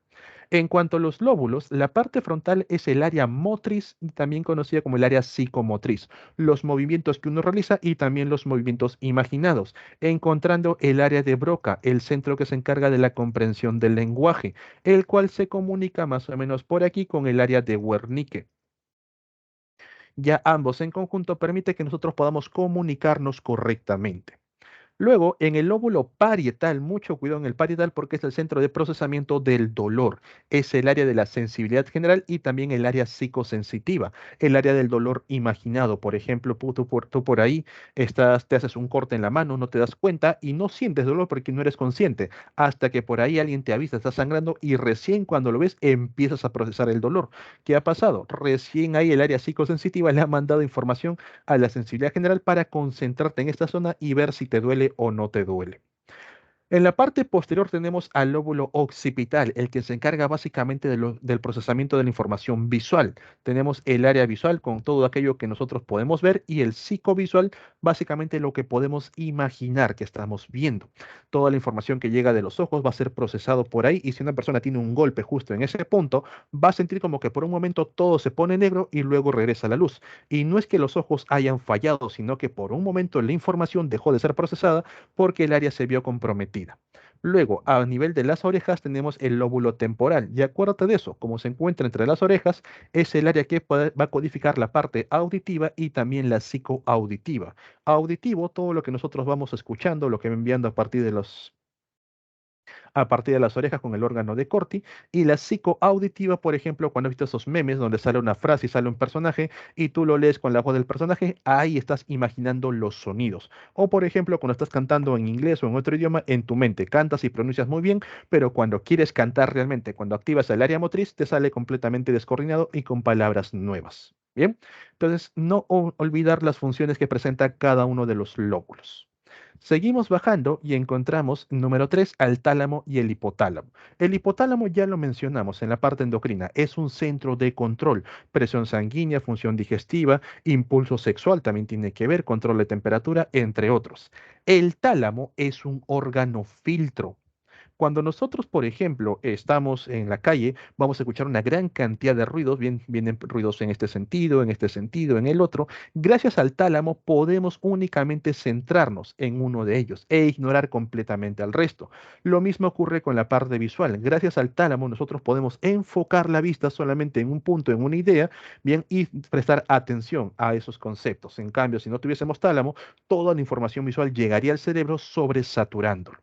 Speaker 1: En cuanto a los lóbulos, la parte frontal es el área motriz y también conocida como el área psicomotriz, los movimientos que uno realiza y también los movimientos imaginados, encontrando el área de Broca, el centro que se encarga de la comprensión del lenguaje, el cual se comunica más o menos por aquí con el área de Wernicke. Ya ambos en conjunto permite que nosotros podamos comunicarnos correctamente. Luego, en el lóbulo parietal, mucho cuidado en el parietal porque es el centro de procesamiento del dolor. Es el área de la sensibilidad general y también el área psicosensitiva, el área del dolor imaginado. Por ejemplo, tú por ahí te haces un corte en la mano, no te das cuenta y no sientes dolor porque no eres consciente, hasta que por ahí alguien te avisa, está sangrando y recién cuando lo ves empiezas a procesar el dolor. ¿Qué ha pasado? Recién ahí el área psicosensitiva le ha mandado información a la sensibilidad general para concentrarte en esta zona y ver si te duele o no te duele. En la parte posterior tenemos al lóbulo occipital, el que se encarga básicamente del procesamiento de la información visual. Tenemos el área visual con todo aquello que nosotros podemos ver y el psicovisual, básicamente lo que podemos imaginar que estamos viendo. Toda la información que llega de los ojos va a ser procesado por ahí y si una persona tiene un golpe justo en ese punto, va a sentir como que por un momento todo se pone negro y luego regresa a la luz. Y no es que los ojos hayan fallado, sino que por un momento la información dejó de ser procesada porque el área se vio comprometida. Luego, a nivel de las orejas tenemos el lóbulo temporal. Y acuérdate de eso, como se encuentra entre las orejas, es el área que va a codificar la parte auditiva y también la psicoauditiva. Auditivo, todo lo que nosotros vamos escuchando, lo que va enviando a partir de las orejas con el órgano de Corti, y la psicoauditiva, por ejemplo, cuando has visto esos memes donde sale una frase y sale un personaje y tú lo lees con la voz del personaje, ahí estás imaginando los sonidos. O por ejemplo, cuando estás cantando en inglés o en otro idioma, en tu mente cantas y pronuncias muy bien, pero cuando quieres cantar realmente, cuando activas el área motriz, te sale completamente descoordinado y con palabras nuevas. Bien, entonces no olvidar las funciones que presenta cada uno de los lóbulos. Seguimos bajando y encontramos, número 3, al tálamo y el hipotálamo. El hipotálamo ya lo mencionamos en la parte endocrina, es un centro de control, presión sanguínea, función digestiva, impulso sexual también tiene que ver, control de temperatura, entre otros. El tálamo es un órgano filtro. Cuando nosotros, por ejemplo, estamos en la calle, vamos a escuchar una gran cantidad de ruidos, vienen ruidos en este sentido, en este sentido, en el otro. Gracias al tálamo podemos únicamente centrarnos en uno de ellos e ignorar completamente al resto. Lo mismo ocurre con la parte visual. Gracias al tálamo nosotros podemos enfocar la vista solamente en un punto, en una idea, bien, y prestar atención a esos conceptos. En cambio, si no tuviésemos tálamo, toda la información visual llegaría al cerebro sobresaturándolo.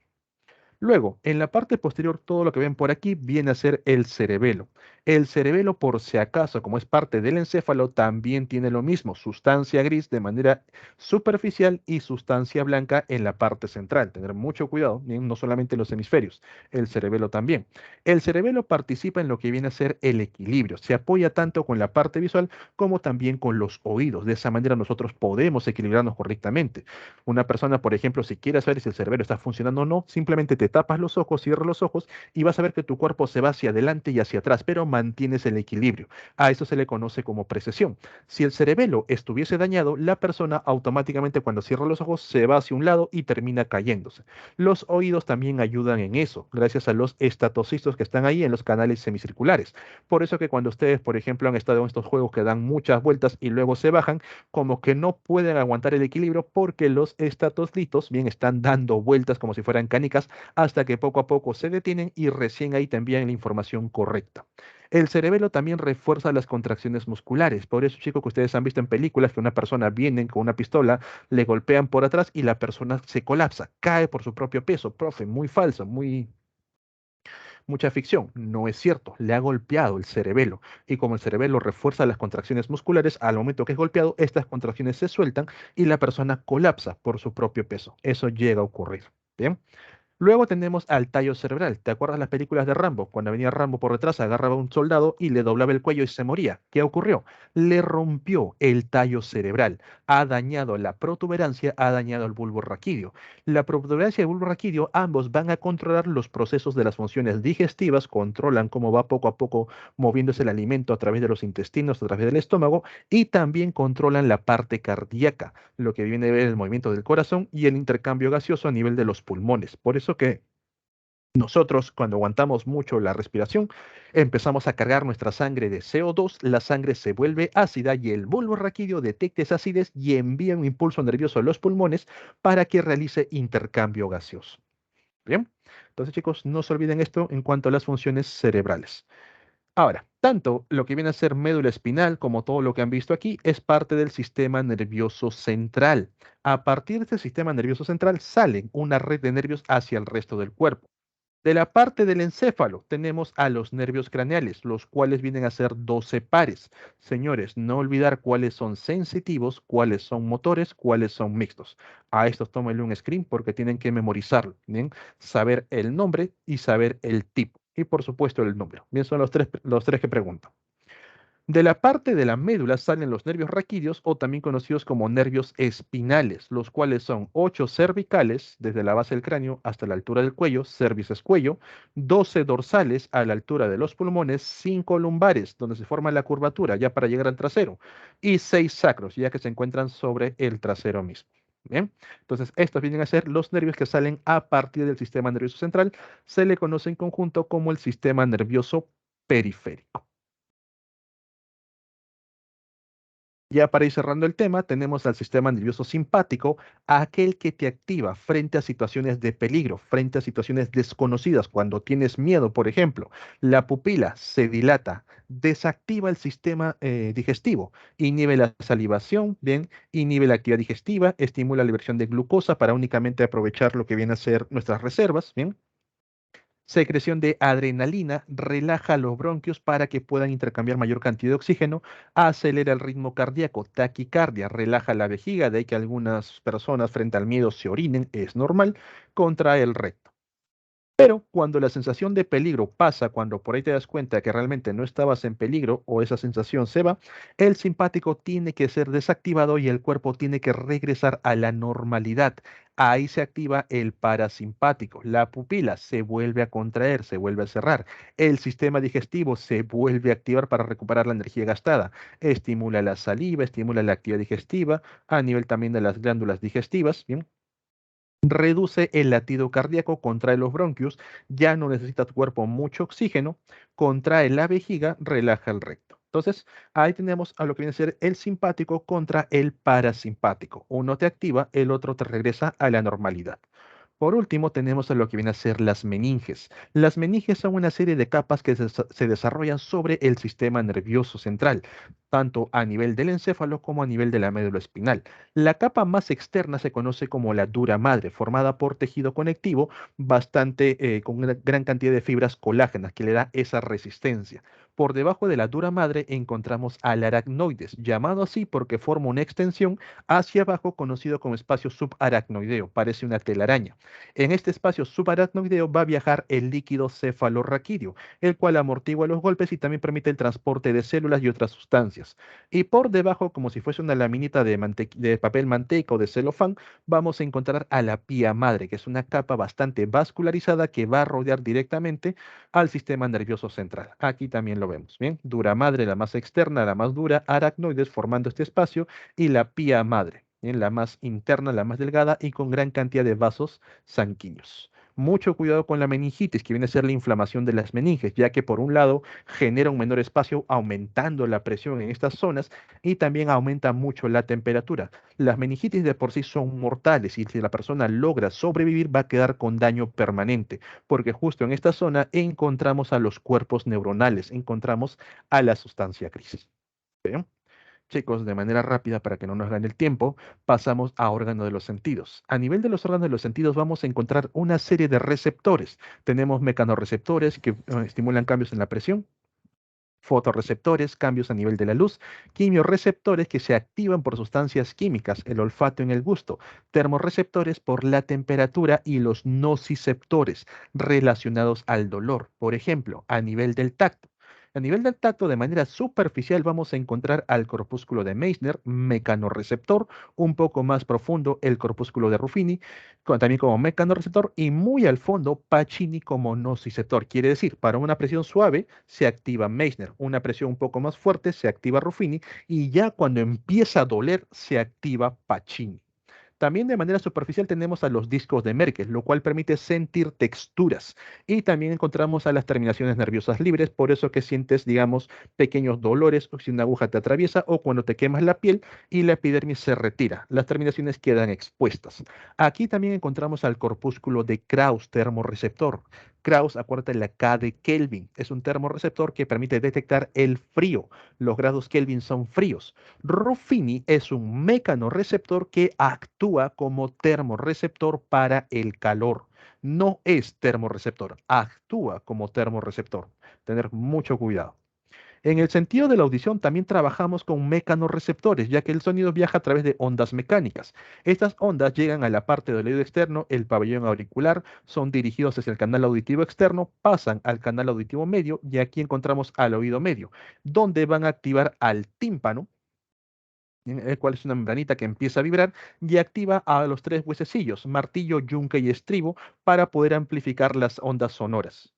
Speaker 1: Luego, en la parte posterior, todo lo que ven por aquí viene a ser el cerebelo. El cerebelo, por si acaso, como es parte del encéfalo, también tiene lo mismo, sustancia gris de manera superficial y sustancia blanca en la parte central. Tener mucho cuidado, bien, no solamente los hemisferios, el cerebelo también. El cerebelo participa en lo que viene a ser el equilibrio. Se apoya tanto con la parte visual como también con los oídos. De esa manera nosotros podemos equilibrarnos correctamente. Una persona, por ejemplo, si quiere saber si el cerebro está funcionando o no, simplemente te tapas los ojos, cierras los ojos y vas a ver que tu cuerpo se va hacia adelante y hacia atrás, pero mantienes el equilibrio. A eso se le conoce como precesión. Si el cerebelo estuviese dañado, la persona automáticamente cuando cierra los ojos se va hacia un lado y termina cayéndose. Los oídos también ayudan en eso, gracias a los estatocistos que están ahí en los canales semicirculares. Por eso que cuando ustedes, por ejemplo, han estado en estos juegos que dan muchas vueltas y luego se bajan, como que no pueden aguantar el equilibrio porque los estatoslitos bien están dando vueltas como si fueran canicas hasta que poco a poco se detienen y recién ahí te envían la información correcta. El cerebelo también refuerza las contracciones musculares. Por eso, chicos, que ustedes han visto en películas que una persona viene con una pistola, le golpean por atrás y la persona se colapsa, cae por su propio peso. Profe, muy falso, mucha ficción. No es cierto, le ha golpeado el cerebelo. Y como el cerebelo refuerza las contracciones musculares, al momento que es golpeado, estas contracciones se sueltan y la persona colapsa por su propio peso. Eso llega a ocurrir. Bien. Luego tenemos al tallo cerebral. ¿Te acuerdas las películas de Rambo? Cuando venía Rambo por detrás, agarraba a un soldado y le doblaba el cuello y se moría. ¿Qué ocurrió? Le rompió el tallo cerebral. Ha dañado la protuberancia, ha dañado el bulbo raquídeo. La protuberancia y el bulbo raquídeo ambos van a controlar los procesos de las funciones digestivas, controlan cómo va poco a poco moviéndose el alimento a través de los intestinos, a través del estómago, y también controlan la parte cardíaca, lo que viene a ver el movimiento del corazón y el intercambio gaseoso a nivel de los pulmones. Por eso que nosotros, cuando aguantamos mucho la respiración, empezamos a cargar nuestra sangre de CO2, la sangre se vuelve ácida y el bulbo raquídeo detecta esa acidez y envía un impulso nervioso a los pulmones para que realice intercambio gaseoso. Bien, entonces chicos, no se olviden esto en cuanto a las funciones cerebrales. Ahora, tanto lo que viene a ser médula espinal como todo lo que han visto aquí es parte del sistema nervioso central. A partir de este sistema nervioso central salen una red de nervios hacia el resto del cuerpo. De la parte del encéfalo tenemos a los nervios craneales, los cuales vienen a ser 12 pares. Señores, no olvidar cuáles son sensitivos, cuáles son motores, cuáles son mixtos. A estos tómenle un screen porque tienen que memorizarlo, ¿bien? Saber el nombre y saber el tipo. Y por supuesto el número. Bien, son los tres que pregunto. De la parte de la médula salen los nervios raquídeos o también conocidos como nervios espinales, los cuales son 8 cervicales desde la base del cráneo hasta la altura del cuello, cerviz es cuello, 12 dorsales a la altura de los pulmones, 5 lumbares donde se forma la curvatura ya para llegar al trasero y 6 sacros ya que se encuentran sobre el trasero mismo. Bien, entonces estos vienen a ser los nervios que salen a partir del sistema nervioso central, se le conoce en conjunto como el sistema nervioso periférico. Ya para ir cerrando el tema, tenemos al sistema nervioso simpático, aquel que te activa frente a situaciones de peligro, frente a situaciones desconocidas, cuando tienes miedo, por ejemplo. La pupila se dilata, desactiva el sistema digestivo, inhibe la salivación, bien, inhibe la actividad digestiva, estimula la liberación de glucosa para únicamente aprovechar lo que viene a ser nuestras reservas, bien. Secreción de adrenalina relaja los bronquios para que puedan intercambiar mayor cantidad de oxígeno, acelera el ritmo cardíaco, taquicardia, relaja la vejiga, de ahí que algunas personas frente al miedo se orinen, es normal, contrae el recto. Pero cuando la sensación de peligro pasa, cuando por ahí te das cuenta que realmente no estabas en peligro o esa sensación se va, el simpático tiene que ser desactivado y el cuerpo tiene que regresar a la normalidad. Ahí se activa el parasimpático. La pupila se vuelve a contraer, se vuelve a cerrar. El sistema digestivo se vuelve a activar para recuperar la energía gastada. Estimula la saliva, estimula la actividad digestiva a nivel también de las glándulas digestivas. Bien, reduce el latido cardíaco, contrae los bronquios, ya no necesita tu cuerpo mucho oxígeno, contrae la vejiga, relaja el recto. Entonces, ahí tenemos a lo que viene a ser el simpático contra el parasimpático. Uno te activa, el otro te regresa a la normalidad. Por último, tenemos a lo que viene a ser las meninges. Las meninges son una serie de capas que se desarrollan sobre el sistema nervioso central, tanto a nivel del encéfalo como a nivel de la médula espinal. La capa más externa se conoce como la dura madre, formada por tejido conectivo bastante con una gran cantidad de fibras colágenas que le da esa resistencia. Por debajo de la dura madre encontramos al aracnoides, llamado así porque forma una extensión hacia abajo conocido como espacio subaracnoideo, parece una telaraña. En este espacio subaracnoideo va a viajar el líquido cefalorraquídeo, el cual amortigua los golpes y también permite el transporte de células y otras sustancias. Y por debajo, como si fuese una laminita de papel manteca o de celofán, vamos a encontrar a la pía madre, que es una capa bastante vascularizada que va a rodear directamente al sistema nervioso central. Aquí también lo vemos, ¿bien? Dura madre, la más externa, la más dura, aracnoides formando este espacio y la pía madre, ¿bien? La más interna, la más delgada y con gran cantidad de vasos sanguíneos. Mucho cuidado con la meningitis, que viene a ser la inflamación de las meninges, ya que por un lado genera un menor espacio aumentando la presión en estas zonas y también aumenta mucho la temperatura. Las meningitis de por sí son mortales y si la persona logra sobrevivir va a quedar con daño permanente, porque justo en esta zona encontramos a los cuerpos neuronales, encontramos a la sustancia gris. ¿Bien? Chicos, de manera rápida para que no nos gane el tiempo, pasamos a órgano de los sentidos. A nivel de los órganos de los sentidos vamos a encontrar una serie de receptores. Tenemos mecanorreceptores que estimulan cambios en la presión, fotorreceptores, cambios a nivel de la luz, quimiorreceptores que se activan por sustancias químicas, el olfato en el gusto, termorreceptores por la temperatura y los nociceptores relacionados al dolor, por ejemplo, a nivel del tacto. A nivel del tacto, de manera superficial, vamos a encontrar al corpúsculo de Meissner, mecanorreceptor, un poco más profundo el corpúsculo de Ruffini, también como mecanorreceptor, y muy al fondo Pacini como nociceptor. Quiere decir, para una presión suave se activa Meissner, una presión un poco más fuerte se activa Ruffini, y ya cuando empieza a doler se activa Pacini. También de manera superficial tenemos a los discos de Merkel, lo cual permite sentir texturas. Y también encontramos a las terminaciones nerviosas libres, por eso que sientes, digamos, pequeños dolores o si una aguja te atraviesa o cuando te quemas la piel y la epidermis se retira. Las terminaciones quedan expuestas. Aquí también encontramos al corpúsculo de Krauss, termorreceptor. Krauss, acuérdate la K de Kelvin, es un termorreceptor que permite detectar el frío. Los grados Kelvin son fríos. Ruffini es un mecanorreceptor que actúa como termorreceptor para el calor. No es termorreceptor, actúa como termorreceptor. Tener mucho cuidado. En el sentido de la audición también trabajamos con mecanorreceptores, ya que el sonido viaja a través de ondas mecánicas. Estas ondas llegan a la parte del oído externo, el pabellón auricular, son dirigidos hacia el canal auditivo externo, pasan al canal auditivo medio y aquí encontramos al oído medio, donde van a activar al tímpano, el cual es una membranita que empieza a vibrar y activa a los tres huesecillos, martillo, yunque y estribo, para poder amplificar las ondas sonoras.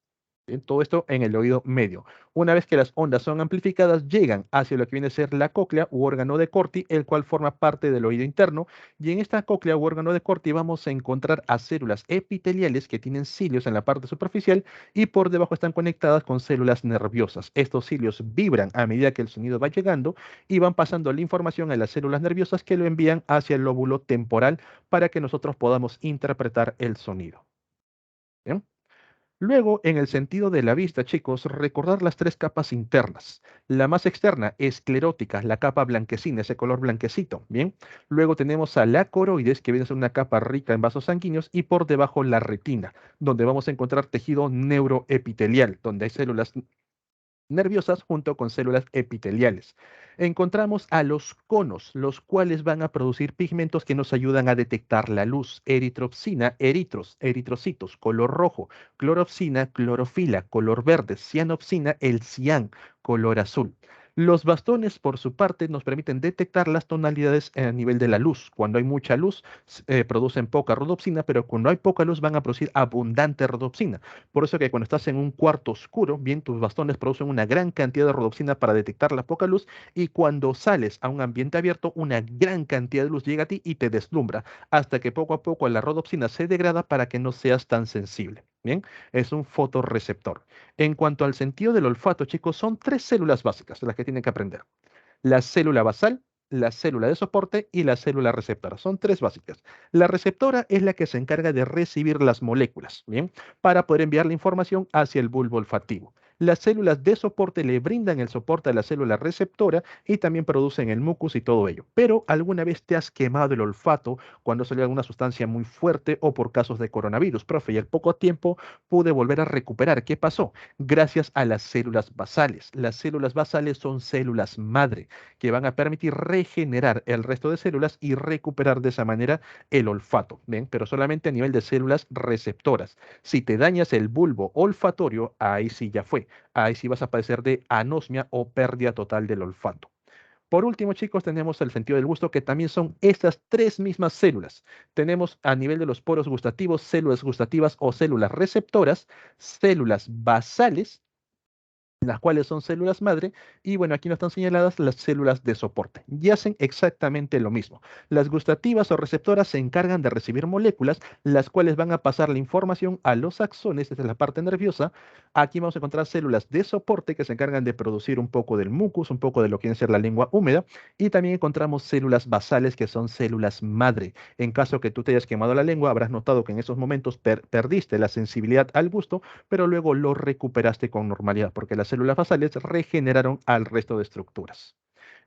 Speaker 1: Bien, todo esto en el oído medio. Una vez que las ondas son amplificadas, llegan hacia lo que viene a ser la cóclea u órgano de Corti, el cual forma parte del oído interno. Y en esta cóclea u órgano de Corti vamos a encontrar a células epiteliales que tienen cilios en la parte superficial y por debajo están conectadas con células nerviosas. Estos cilios vibran a medida que el sonido va llegando y van pasando la información a las células nerviosas que lo envían hacia el lóbulo temporal para que nosotros podamos interpretar el sonido. ¿Bien? Luego, en el sentido de la vista, chicos, recordar las tres capas internas. La más externa, esclerótica, la capa blanquecina, ese color blanquecito, ¿bien? Luego tenemos a la coroides, que viene a ser una capa rica en vasos sanguíneos, y por debajo la retina, donde vamos a encontrar tejido neuroepitelial, donde hay células nerviosas junto con células epiteliales. Encontramos a los conos, los cuales van a producir pigmentos que nos ayudan a detectar la luz. Eritropsina, eritrocitos, color rojo. Cloropsina, clorofila, color verde. Cianopsina, el cian, color azul. Los bastones, por su parte, nos permiten detectar las tonalidades a nivel de la luz. Cuando hay mucha luz, producen poca rodopsina, pero cuando hay poca luz van a producir abundante rodopsina. Por eso que cuando estás en un cuarto oscuro, bien, tus bastones producen una gran cantidad de rodopsina para detectar la poca luz y cuando sales a un ambiente abierto, una gran cantidad de luz llega a ti y te deslumbra, hasta que poco a poco la rodopsina se degrada para que no seas tan sensible. Bien, es un fotorreceptor. En cuanto al sentido del olfato, chicos, son tres células básicas las que tienen que aprender: la célula basal, la célula de soporte y la célula receptora. Son tres básicas. La receptora es la que se encarga de recibir las moléculas, ¿bien? Para poder enviar la información hacia el bulbo olfativo. Las células de soporte le brindan el soporte a la célula receptora y también producen el mucus y todo ello. Pero ¿alguna vez te has quemado el olfato cuando salió alguna sustancia muy fuerte o por casos de coronavirus? Profe, y al poco tiempo pude volver a recuperar. ¿Qué pasó? Gracias a las células basales. Las células basales son células madre que van a permitir regenerar el resto de células y recuperar de esa manera el olfato, ¿ven? Pero solamente a nivel de células receptoras. Si te dañas el bulbo olfatorio, ahí sí ya fue. Ahí sí vas a padecer de anosmia o pérdida total del olfato. Por último, chicos, tenemos el sentido del gusto, que también son estas tres mismas células. Tenemos a nivel de los poros gustativos, células gustativas o células receptoras, células basales, las cuales son células madre, y bueno, aquí no están señaladas las células de soporte, y hacen exactamente lo mismo. Las gustativas o receptoras se encargan de recibir moléculas, las cuales van a pasar la información a los axones, desde la parte nerviosa. Aquí vamos a encontrar células de soporte que se encargan de producir un poco del mucus, un poco de lo que viene a ser la lengua húmeda, y también encontramos células basales que son células madre. En caso que tú te hayas quemado la lengua, habrás notado que en esos momentos perdiste la sensibilidad al gusto, pero luego lo recuperaste con normalidad, porque las células basales regeneraron al resto de estructuras.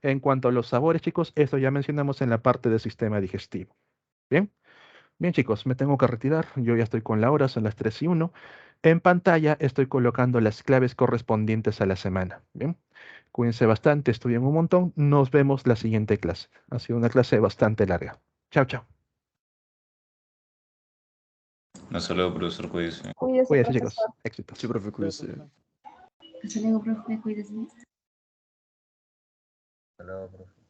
Speaker 1: En cuanto a los sabores, chicos, esto ya mencionamos en la parte del sistema digestivo. Bien, bien, chicos, me tengo que retirar. Yo ya estoy con la hora, son las 3:01. En pantalla estoy colocando las claves correspondientes a la semana. Bien, cuídense bastante, estudien un montón. Nos vemos la siguiente clase. Ha sido una clase bastante larga. Chao, chao.
Speaker 2: Hasta luego, profesor, cuídese.
Speaker 3: Cuídese,
Speaker 1: Cuídense, chicos.
Speaker 3: profesor.
Speaker 1: Éxitos.
Speaker 4: Sí, profe, cuídese.
Speaker 3: Hasta luego, profe, cuídese.
Speaker 4: Hasta luego, profe.